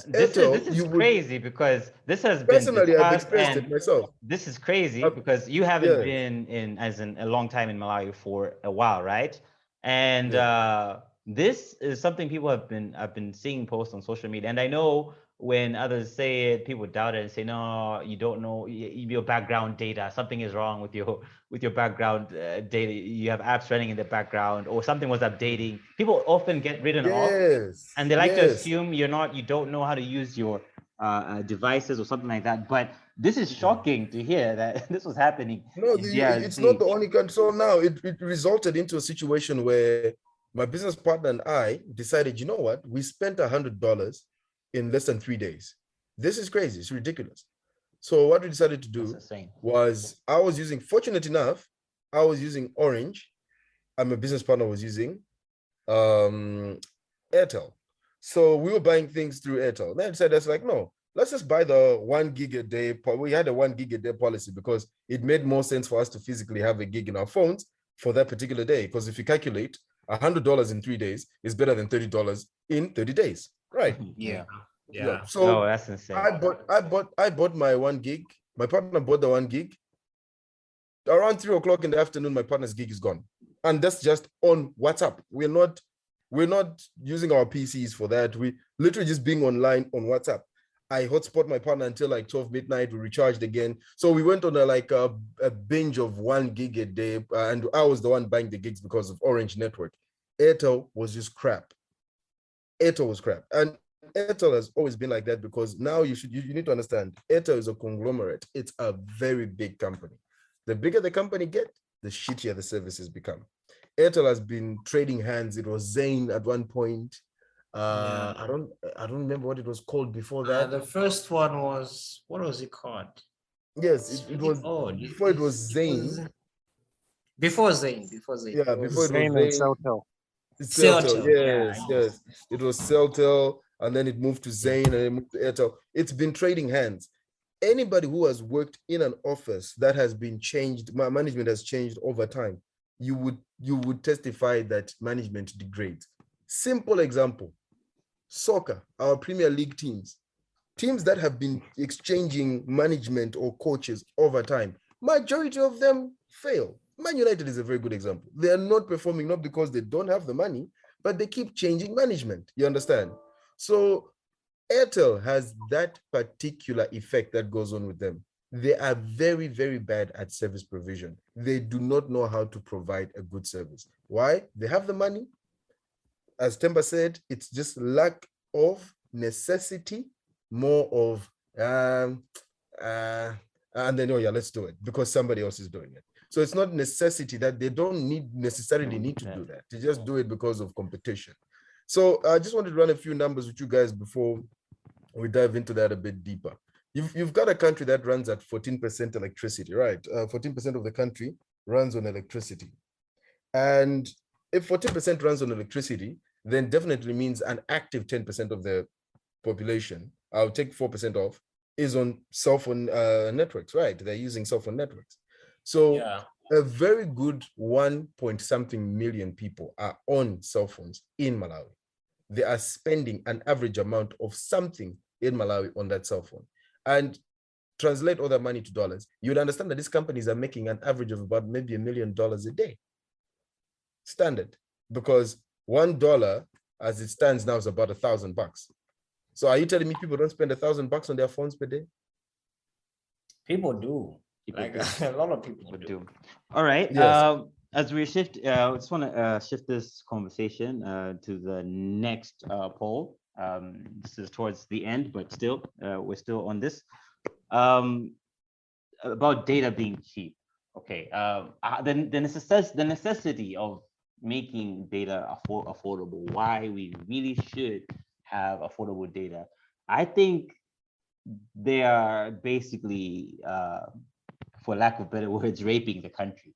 This is crazy because this has been personally I've discussed, experienced it myself. This is crazy because you haven't been in a long time in Malawi for a while, right? And this is something people have been seeing posts on social media, and I know when others say it, people doubt it and say, no, you don't know your background data. Something is wrong with your background data. You have apps running in the background, or something was updating. People often get written off, and they like to assume you don't know how to use your devices or something like that. But this is shocking to hear that this was happening. No, it's not the only country. So now it resulted into a situation where my business partner and I decided, you know what, we spent $100 in less than 3 days. This is crazy. It's ridiculous. So what we decided to do was, fortunate enough, I was using Orange, and my business partner was using Airtel. So we were buying things through Airtel. Then I decided, that's like, no, let's just buy the 1 gig a day. We had a 1 gig a day policy because it made more sense for us to physically have a gig in our phones for that particular day. Because if you calculate, $100 in 3 days is better than $30 in 30 days. Right. Yeah. So that's insane. I bought my 1 gig. My partner bought the 1 gig. Around 3 o'clock in the afternoon, my partner's gig is gone. And that's just on WhatsApp. We're not using our PCs for that. We literally just being online on WhatsApp. I hotspot my partner until like 12 midnight. We recharged again. So we went on a binge of 1 gig a day. And I was the one buying the gigs because of Orange network. Airtel was just crap. Airtel was crap. And Airtel has always been like that because now you need to understand, Airtel is a conglomerate. It's a very big company. The bigger the company get, the shittier the services become. Airtel has been trading hands. It was Zain at one point. I don't remember what it was called before that. The first one was, what was it called? Yes, it was before it was Zain. Before Zain. Yeah, before Zain it was and Zain. Celtel. Yes. It was Celtel, and then it moved to Zain, and then it moved to Airtel. It's been trading hands. Anybody who has worked in an office that has been changed, management has changed over time, you would testify that management degrades. Simple example, soccer, our Premier League teams. teams that have been exchanging management or coaches over time, majority of them fail. Man United is a very good example. They are not performing, not because they don't have the money, but they keep changing management. You understand? So Airtel has that particular effect that goes on with them. They are very, very bad at service provision. They do not know how to provide a good service. Why? They have the money. As Themba said, it's just lack of necessity, more of and then, oh yeah, let's do it because somebody else is doing it. So it's not necessity that they don't necessarily need to do that. They just do it because of competition. So I just wanted to run a few numbers with you guys before we dive into that a bit deeper. You've got a country that runs at 14% electricity, right? 14% of the country runs on electricity. And if 14% runs on electricity, then definitely means an active 10% of the population, I'll take 4% off, is on cell phone networks, right? They're using cell phone networks. So a very good 1 point something million people are on cell phones in Malawi. They are spending an average amount of something in Malawi on that cell phone. And translate all that money to dollars, you would understand that these companies are making an average of about maybe $1 million a day. Standard. Because $1 as it stands now is about $1,000. So are you telling me people don't spend $1,000 on their phones per day? People do. A lot of people do. All right. Yes. As we shift, I just want to shift this conversation to the next poll. This is towards the end, but still, we're still on this. About data being cheap. Okay. The necessity of making data affordable, why we really should have affordable data. I think they are basically, for lack of better words, raping the country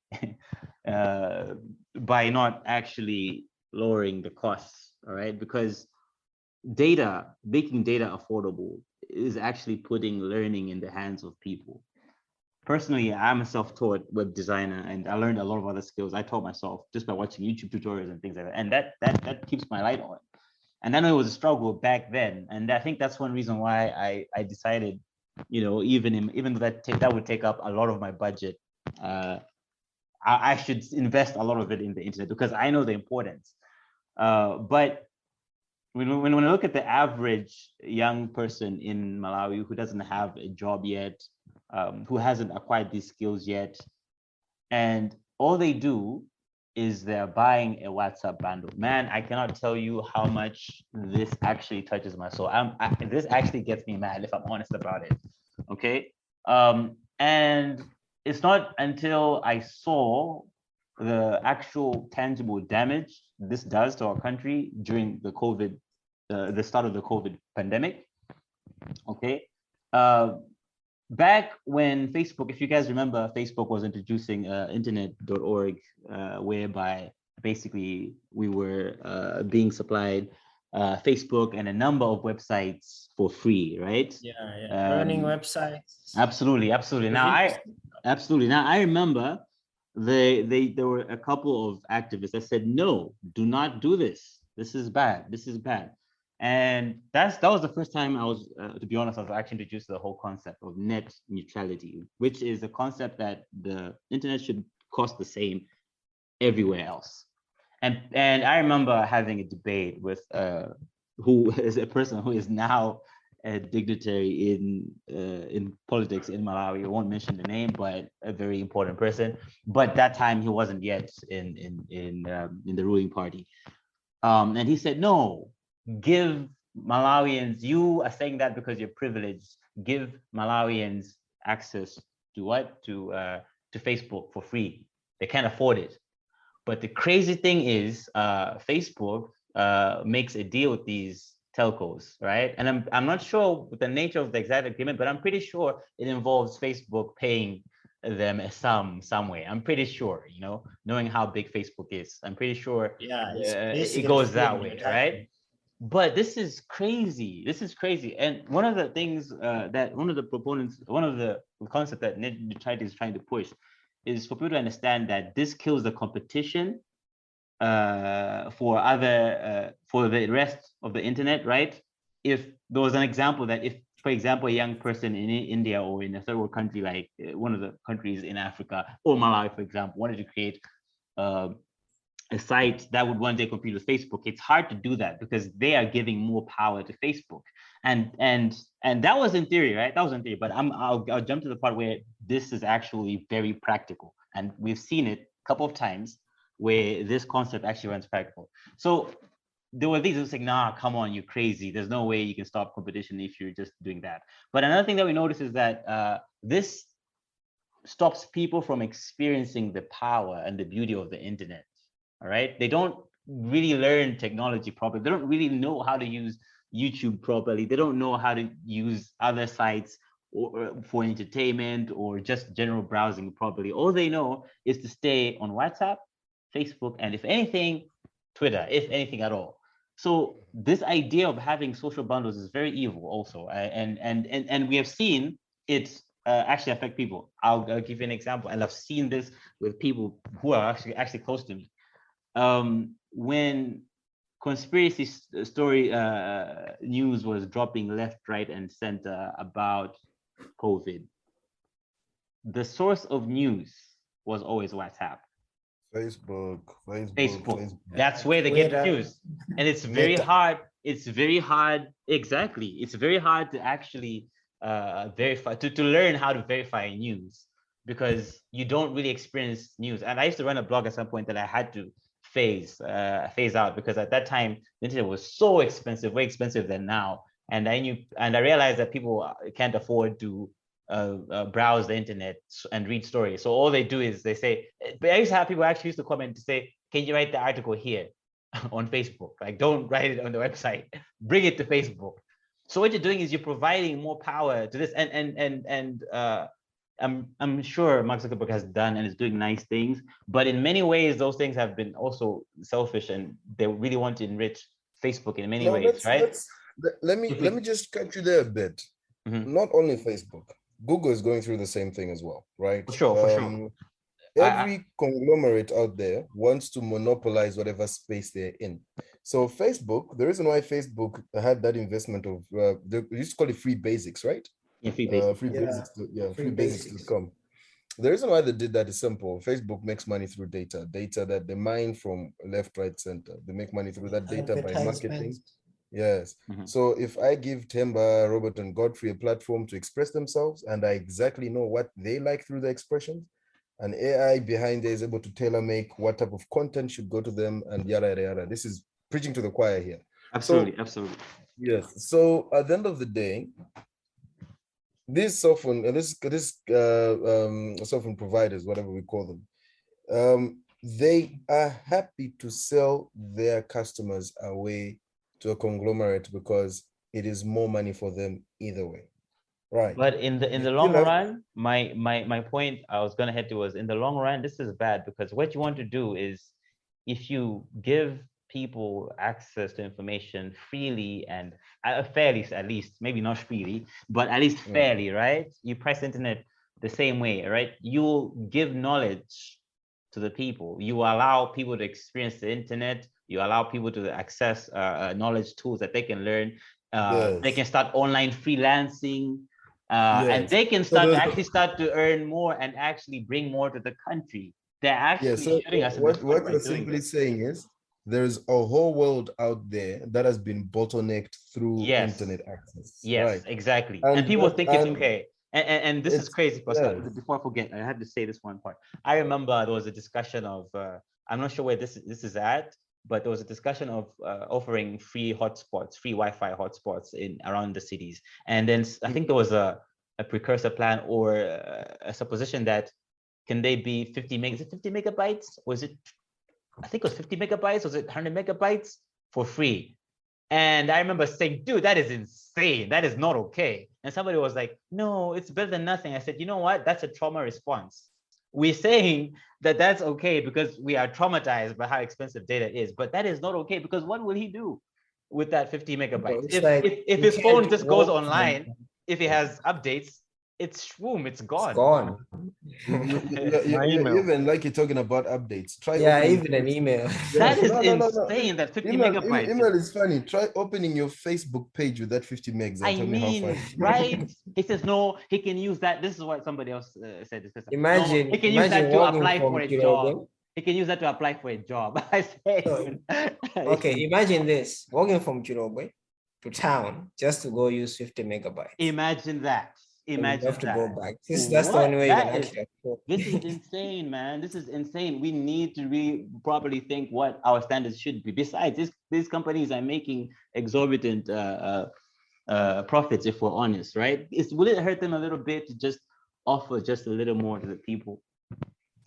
by not actually lowering the costs, all right? Because making data affordable is actually putting learning in the hands of people. Personally, I'm a self-taught web designer, and I learned a lot of other skills. I taught myself just by watching YouTube tutorials and things like that, and that keeps my light on. And I know it was a struggle back then, and I think that's one reason why I decided, even though that would take up a lot of my budget, I should invest a lot of it in the internet because I know the importance. But when I look at the average young person in Malawi who doesn't have a job yet, who hasn't acquired these skills yet, and all they do is they're buying a WhatsApp bundle. Man, I cannot tell you how much this actually touches my soul. This actually gets me mad if I'm honest about it. Okay, and it's not until I saw the actual tangible damage this does to our country during the the start of the COVID pandemic. Okay. Back when Facebook, if you guys remember, Facebook was introducing internet.org, whereby basically we were being supplied Facebook and a number of websites for free, right? Learning websites. Absolutely. Now I remember there were a couple of activists that said, no, do not do this. This is bad. And that was the first time I was, to be honest, I was actually introduced to the whole concept of net neutrality, which is the concept that the internet should cost the same everywhere else. And I remember having a debate with who is a person who is now a dignitary in politics in Malawi. I won't mention the name, but a very important person. But that time he wasn't yet in the ruling party. And he said, no, give Malawians, you are saying that because you're privileged, give Malawians access to what? To Facebook for free. They can't afford it. But the crazy thing is Facebook makes a deal with these telcos, right? And I'm not sure the nature of the exact agreement, but I'm pretty sure it involves Facebook paying them a sum somewhere. I'm pretty sure, knowing how big Facebook is, I'm pretty sure it goes that way, right? But this is crazy. And one of the things that one of the concept that net neutrality is trying to push is for people to understand that this kills the competition for the rest of the internet, right? If there was an example that if for example, a young person in India or in a third world country, like one of the countries in Africa, or Malawi, for example, wanted to create a site that would one day compete with Facebook, it's hard to do that because they are giving more power to Facebook. And that was in theory, right? That was in theory, but I'll jump to the part where this is actually very practical. And we've seen it a couple of times where this concept actually runs practical. So there were these who saying, nah, come on, you're crazy. There's no way you can stop competition if you're just doing that. But another thing that we notice is that this stops people from experiencing the power and the beauty of the internet. All right. They don't really learn technology properly. They don't really know how to use YouTube properly. They don't know how to use other sites or for entertainment or just general browsing properly. All they know is to stay on WhatsApp, Facebook, and if anything, Twitter, if anything at all. So this idea of having social bundles is very evil also. And we have seen it actually affect people. I'll give you an example. And I've seen this with people who are actually close to me. When conspiracy story news was dropping left, right, and center about COVID, the source of news was always WhatsApp. Facebook. That's where they get news. And it's very hard. It's very hard. Exactly. It's very hard to actually verify, to learn how to verify news because you don't really experience news. And I used to run a blog at some point that I had to phase out because at that time the internet was so expensive, way expensive than now. And I realized that people can't afford to browse the internet and read stories. So all they do is they say, but I used to have people actually used to comment to say, can you write the article here on Facebook? Like, don't write it on the website, bring it to Facebook. So what you're doing is you're providing more power to this. And I'm sure Mark Zuckerberg has done and is doing nice things, but in many ways, those things have been also selfish and they really want to enrich Facebook in many ways, right? Let me just cut you there a bit. Mm-hmm. Not only Facebook, Google is going through the same thing as well, right? For sure. Every conglomerate out there wants to monopolize whatever space they're in. So Facebook, the reason why Facebook had that investment of, they used to call it free basics, right? Yeah, free basics. Free basics.com. The reason why they did that is simple. Facebook makes money through data that they mine from left, right, center. They make money through that data by marketing. Yes. Mm-hmm. So if I give Themba, Robert, and Godfrey a platform to express themselves, and I exactly know what they like through the expressions, an AI behind there is able to tailor make what type of content should go to them, and yada yada yada. This is preaching to the choir here. Absolutely. Yes. So at the end of the day, these software providers, whatever we call them, they are happy to sell their customers away to a conglomerate because it is more money for them either way, right? But in the long run, my point I was gonna head to was in the long run, this is bad because what you want to do is if you give people access to information freely and fairly, at least, maybe not freely, but at least fairly, right? You price the internet the same way, right? You'll give knowledge to the people. You allow people to experience the internet. You allow people to access knowledge tools that they can learn. They can start online freelancing, and they can start to earn more and actually bring more to the country. They're actually shooting us. What you're simply saying is there's a whole world out there that has been bottlenecked through internet access. Yes, right? Exactly. And people think it's okay. And this is crazy, Pascal. Before I forget, I had to say this one part. I remember there was a discussion of, I'm not sure where this is at, but there was a discussion of offering free hotspots, free Wi-Fi hotspots around the cities. And then I think there was a precursor plan or a supposition that can they be 50 megabytes? Was it, I think it was 50 megabytes, was it 100 megabytes for free? And I remember saying, dude, that is insane. That is not okay. And somebody was like, no, it's better than nothing. I said, you know what? That's a trauma response. We're saying that that's okay because we are traumatized by how expensive data is, but that is not okay because what will he do with that 50 megabytes? If his phone just goes online, if he has updates, it's shroom, it's gone. It's gone. Even like you're talking about updates. Try Yeah, opening even an email. That is No. insane. That 50 megabytes. Email is funny. Try opening your Facebook page with that 50 megs and I tell me how mean, fast. right? He says no. He can use that. This is what somebody else said. He says, Imagine, no, he can use that to walking apply from for a Chirobe. job. He can use that to apply for a job. I say. Okay, imagine this: walking from Chirobe to town just to go use 50 megabytes. Imagine that. And Imagine you have to that. go back. That's the only way you can actually afford. This is insane, man. This is insane. We need to really properly think what our standards should be. Besides, these companies are making exorbitant profits, if we're honest, right? Will it hurt them a little bit to just offer just a little more to the people?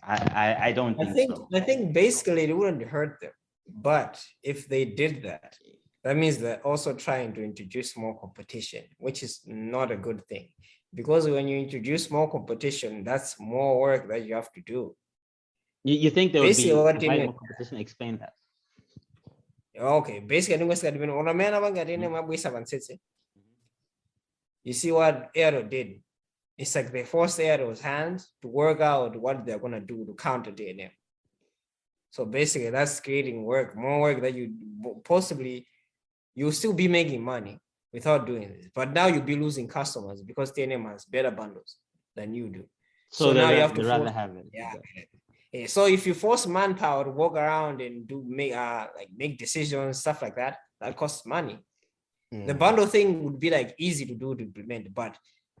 I don't think so. I think basically it wouldn't hurt them. But if they did that, that means they're also trying to introduce more competition, which is not a good thing. Because when you introduce more competition, that's more work that you have to do. You think there would be Basically, more competition? Explain that. Okay, basically, you see what Aero did? It's like they forced Aero's hands to work out what they're gonna do to counter TNM. So basically, that's creating work, more work that you possibly you'll still be making money without doing this, but now you'll be losing customers because TNM has better bundles than you do. So now you have to rather have it. Yeah. So if you force manpower to walk around and make decisions, stuff like that, that costs money. The bundle thing would be like easy to do to implement, but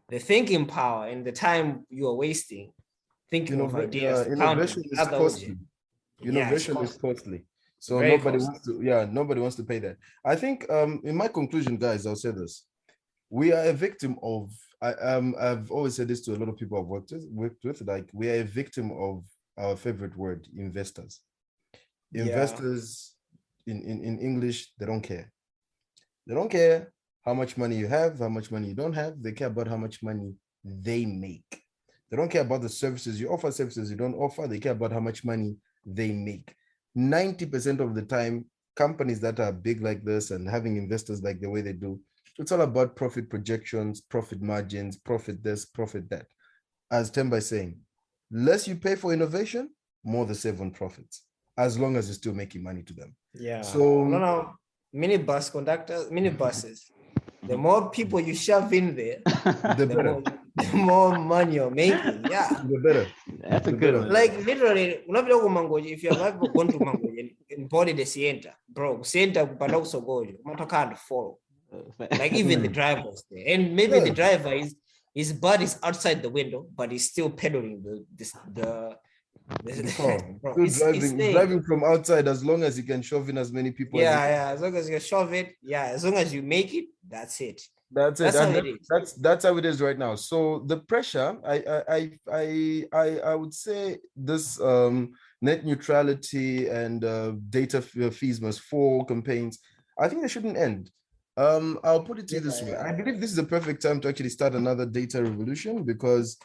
the thinking power and the time you are wasting thinking of ideas. Innovation is costly. Innovation is costly. So nobody wants to pay that. I think in my conclusion, guys, I'll say this. We are a victim of, I've always said this to a lot of people I've worked with, like we are a victim of our favorite word, investors. Investors in English, they don't care. They don't care how much money you have, how much money you don't have. They care about how much money they make. They don't care about the services you offer, services you don't offer. They care about how much money they make. 90% of the time, companies that are big like this and having investors like the way they do, it's all about profit projections, profit margins, profit this, profit that. As Themba is saying, less you pay for innovation, more they save on profits, as long as you're still making money to them. Yeah. So minibus conductors, minibuses, the more people you shove in there, the more money you're making. Yeah. The better. That's a good one. Like literally, if you have ever gone to Mangoji and bought the Sienta, bro, Sienta Padaso Gojo, can't follow. Like even the driver was there. And maybe the driver his butt is outside the window, but he's still pedaling the bro, driving from outside as long as you can shove in as many people. As long as you shove it, as long as you make it, that's it. That's how it is right now. So the pressure, I would say this net neutrality and data fees must fall campaigns, I think they shouldn't end. I'll put it to you this way. I believe this is the perfect time to actually start another data revolution because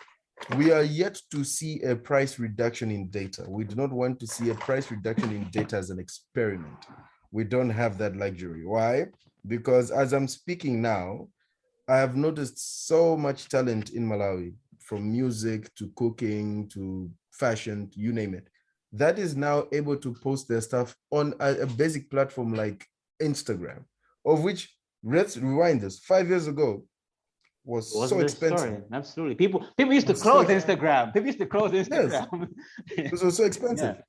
we are yet to see a price reduction in data. We do not want to see a price reduction in data as an experiment. We don't have that luxury. Why? Because as I'm speaking now, I have noticed so much talent in Malawi, from music to cooking to fashion, you name it, that is now able to post their stuff on a basic platform like Instagram, of which, let's rewind this, 5 years ago, was so expensive. Story. Absolutely. People used to close Instagram. People used to close Instagram. Yes. It was so expensive.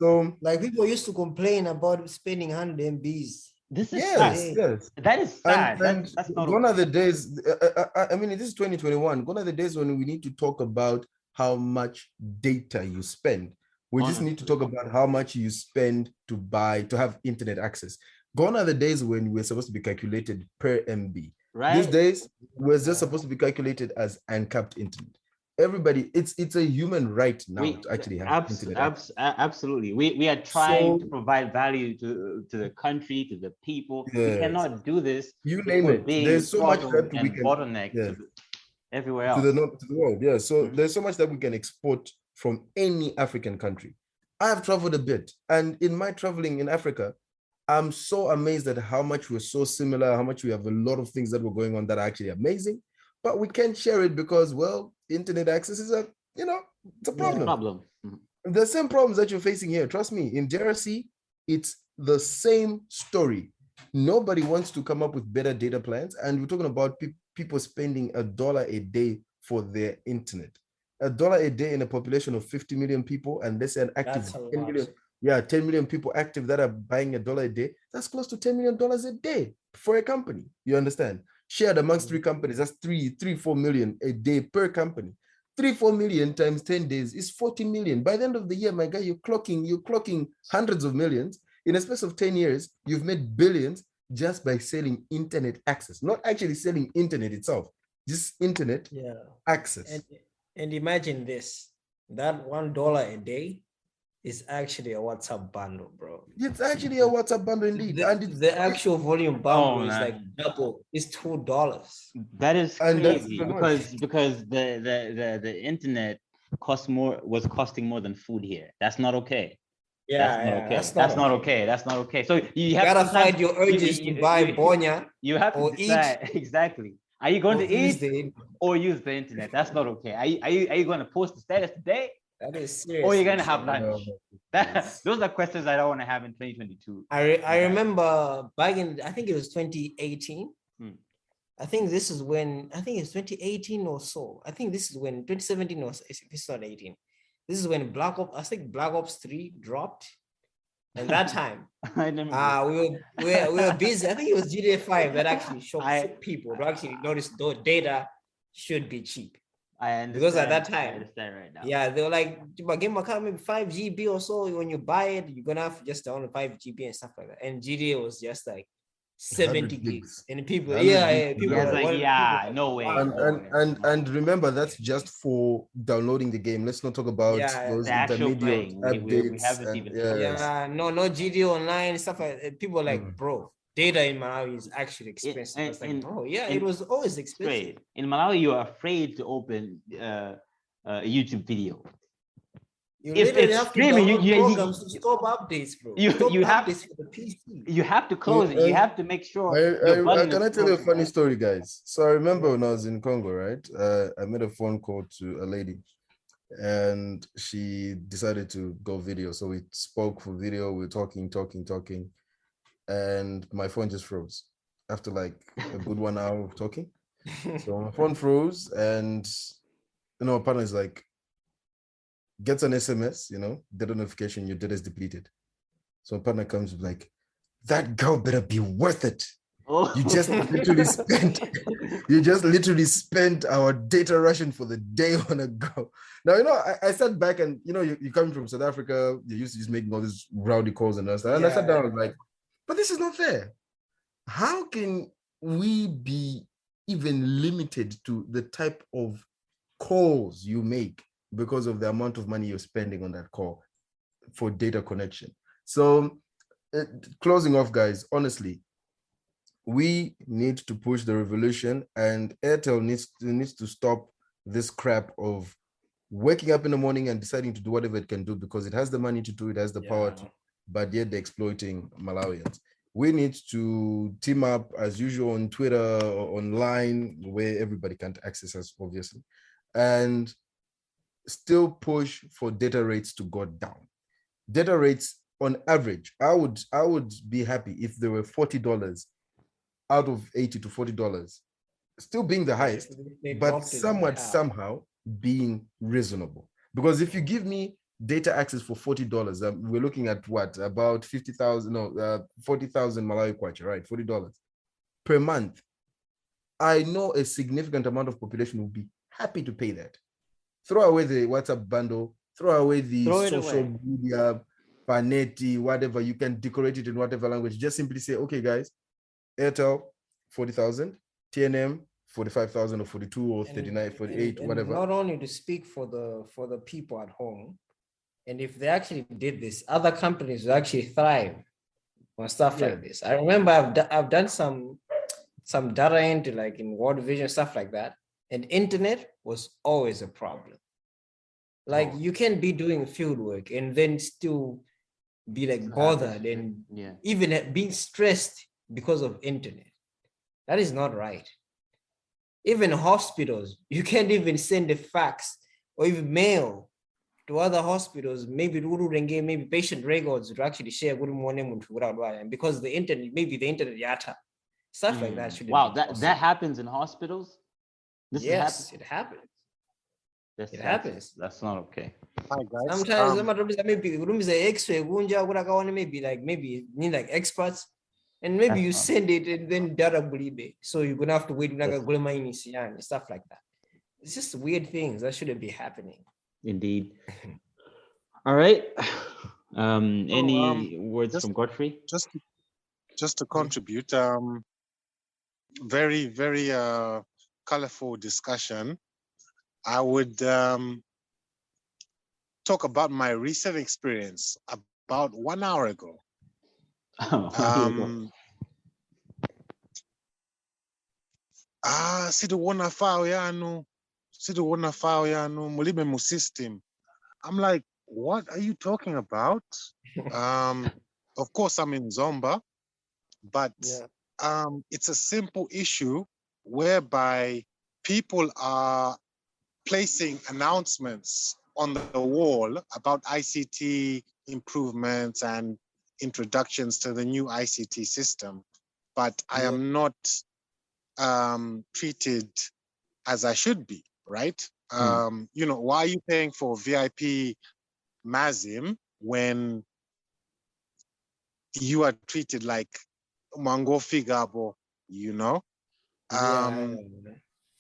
So like people used to complain about spending 100 MBs. This is sad. That is sad. That's not gone are the days. I mean, this is 2021. Gone are the days when we need to talk about how much data you spend. We just need to talk about how much you spend to have internet access. Gone are the days when we're supposed to be calculated per MB. Right. These days, we're just supposed to be calculated as uncapped internet. Everybody, it's a human right now to actually have internet. Absolutely. We are trying to provide value to the country, to the people. Yes. We cannot do this. You name it. There's so much that we can bottleneck everywhere else. To the world. Yeah. So there's so much that we can export from any African country. I have traveled a bit, and in my traveling in Africa, I'm so amazed at how much we're so similar, how much we have a lot of things that were going on that are actually amazing. but we can't share it because, well, internet access is a, it's a problem. Problem. The same problems that you're facing here. Trust me, in JRC, it's the same story. Nobody wants to come up with better data plans. And we're talking about people spending $1 a day for their internet. $1 a day in a population of 50 million people, and let's say an active That's a 10 lot. million. Yeah, 10 million people active that are buying $1 a day. That's close to $10 million a day for a company. You understand? Shared amongst 3 companies, that's 4 million a day per company. 3-4 million times 10 days is 40 million. By the end of the year, my guy, you're clocking hundreds of millions. In a space of 10 years, you've made billions just by selling internet access, not actually selling internet itself, just internet access. And imagine this, that $1 a day is actually a WhatsApp bundle, bro. It's actually a WhatsApp bundle indeed. The actual volume bundle is man. like double. It's $2. That is And that's crazy even worse. because the internet was costing more than food here. That's not okay. That's not okay. So you have gotta to fight your urges to buy bonya. You have to or decide exactly. Are you going or to use eat or use the internet? That's not okay. Are you going to post the status today? That is serious. Or you're going to have No, lunch? no, Those are questions I don't want to have in 2022. I remember back in, I think it was 2018. I think this is when, I think it's 2018 or so. I think this is when 2017 or it's not 18. This is when Black Ops 3 dropped. And that time, I never we were busy. I think it was GTA 5 that actually showed people to actually notice the data should be cheap. I understand. Because at that time, I understand right now. Yeah, they were like, game account maybe 5 GB or so. When you buy it, you're gonna have just download 5 GB and stuff like that. And GTA was just like 70 gigs. And people, people no way. And remember, that's just for downloading the game. Let's not talk about those intermediate updates. We haven't even no GTA Online stuff like that. People are like, bro, data in Malawi is actually expensive. I was like, bro, it was always expensive. In Malawi, you are afraid to open a YouTube video. You if literally it's have to streaming, download programs to stop updates, bro. You have updates for the PC. You have to close it. You have to make sure. Can I tell you a funny story, guys? So I remember when I was in Congo, right? I made a phone call to a lady, and she decided to go video. So we spoke for video. We were talking, and my phone just froze after like a good 1 hour of talking. So my phone froze, and my partner is like, gets an SMS, data notification, your data is depleted. So my partner comes like, that girl better be worth it. Oh. You just literally spent our data ration for the day on a go. Now, I sat back and, you come from South Africa, you used to just making all these rowdy calls and stuff. And I sat down, I was like, but this is not fair. How can we be even limited to the type of calls you make because of the amount of money you're spending on that call for data connection? So closing off, guys, honestly, we need to push the revolution, and Airtel needs to stop this crap of waking up in the morning and deciding to do whatever it can do because it has the money to do it, has the power to, but yet they're exploiting Malawians. We need to team up as usual on Twitter or online where everybody can't access us, obviously, and still push for data rates to go down. Data rates on average, I would be happy if there were $40 out of $80 to $40, still being the highest, but somehow being reasonable. Because if you give me data access for $40, we're looking at what, about 40,000 Malawi kwacha, right? $40 per month. I know a significant amount of population will be happy to pay that. Throw away the WhatsApp bundle, throw away the social media, Panetti, whatever. You can decorate it in whatever language. Just simply say, okay, guys, Airtel, 40,000, TNM, 45,000 or 42 or 39, 48, whatever. Not only to speak for the people at home, and if they actually did this, other companies would actually thrive on stuff like this. I remember I've done some data into like in World Vision, stuff like that. And internet was always a problem. Like you can be doing field work and then still be like bothered and even being stressed because of internet. That is not right. Even hospitals, you can't even send a fax or even mail to other hospitals. Maybe maybe patient records to actually share good morning without wire, because the internet, maybe the internet yata, stuff like that shouldn't Wow, be that possible. happens in hospitals. Yes, it happens. It happens. That's not okay. Hi guys. Sometimes maybe rooms are X-ray, maybe need like experts, and maybe you That's send it and then data believe. So you're gonna have to wait That's- and stuff like that. It's just weird things that shouldn't be happening. Indeed. All right. Any words just- from Godfrey? Just to contribute, very, very colorful discussion. I would talk about my recent experience about 1 hour ago. Siduwona file yanu mulibe mu system. I'm like, what are you talking about? Of course I'm in Zomba, but it's a simple issue whereby people are placing announcements on the wall about ICT improvements and introductions to the new ICT system, but I am not treated as I should be, right? You know, why are you paying for VIP Mazim when you are treated like Mango Figabo, you know?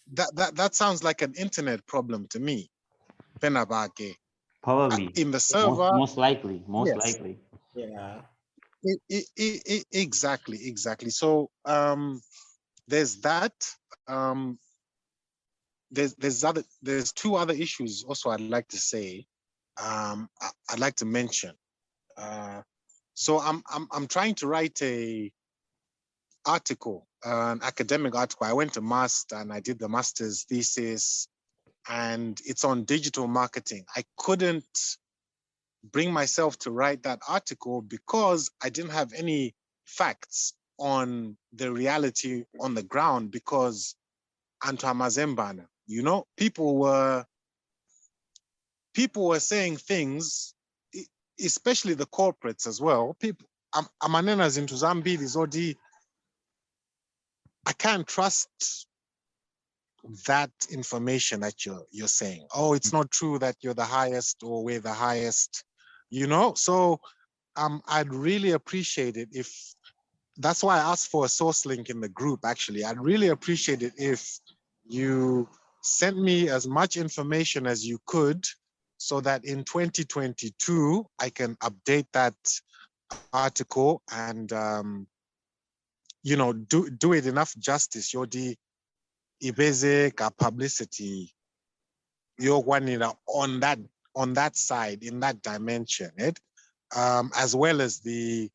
That sounds like an internet problem to me. Penabake. Probably. In the server. Most likely. Yeah. Exactly. So there's that. There's two other issues also I'd like to say. I'd like to mention. So I'm trying to write a article, an academic article. I went to Master and I did the master's thesis, and it's on digital marketing. I couldn't bring myself to write that article because I didn't have any facts on the reality on the ground, because Antamazembana, you know, people were saying things, especially the corporates as well. People, amanenas into Zambia, Zodi, I can't trust that information that you're saying. Oh, it's not true that you're the highest or we're the highest, you know? So I'd really appreciate it if, that's why I asked for a source link in the group, actually. I'd really appreciate it if you sent me as much information as you could so that in 2022, I can update that article and, you know, do it enough justice. You're the basic publicity. You're one on that side, in that dimension, right? As well as the,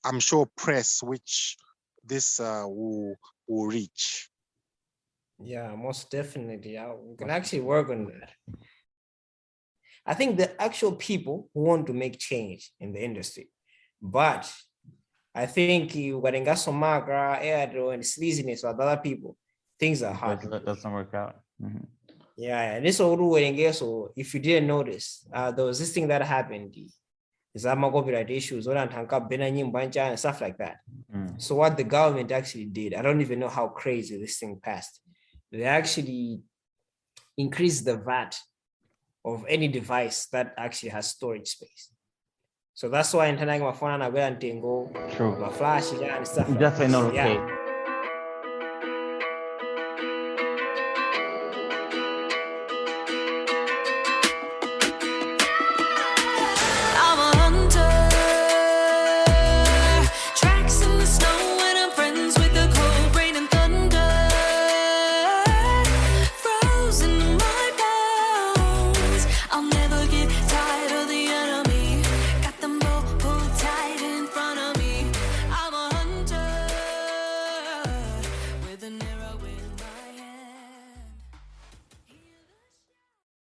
I'm sure, press which this will reach. Yeah, most definitely. We can actually work on that. I think the actual people who want to make change in the industry, but I think you got Somagra, Airdo, and sleaziness with other people, things are hard. That doesn't work out. Yeah, and this all so if you didn't notice, there was this thing that happened. Is that copyright issues and stuff like that. So what the government actually did, I don't even know how crazy this thing passed. They actually increased the VAT of any device that actually has storage space. So that's why in Tanaka phone and go True. flash and stuff. That's not Yeah. okay.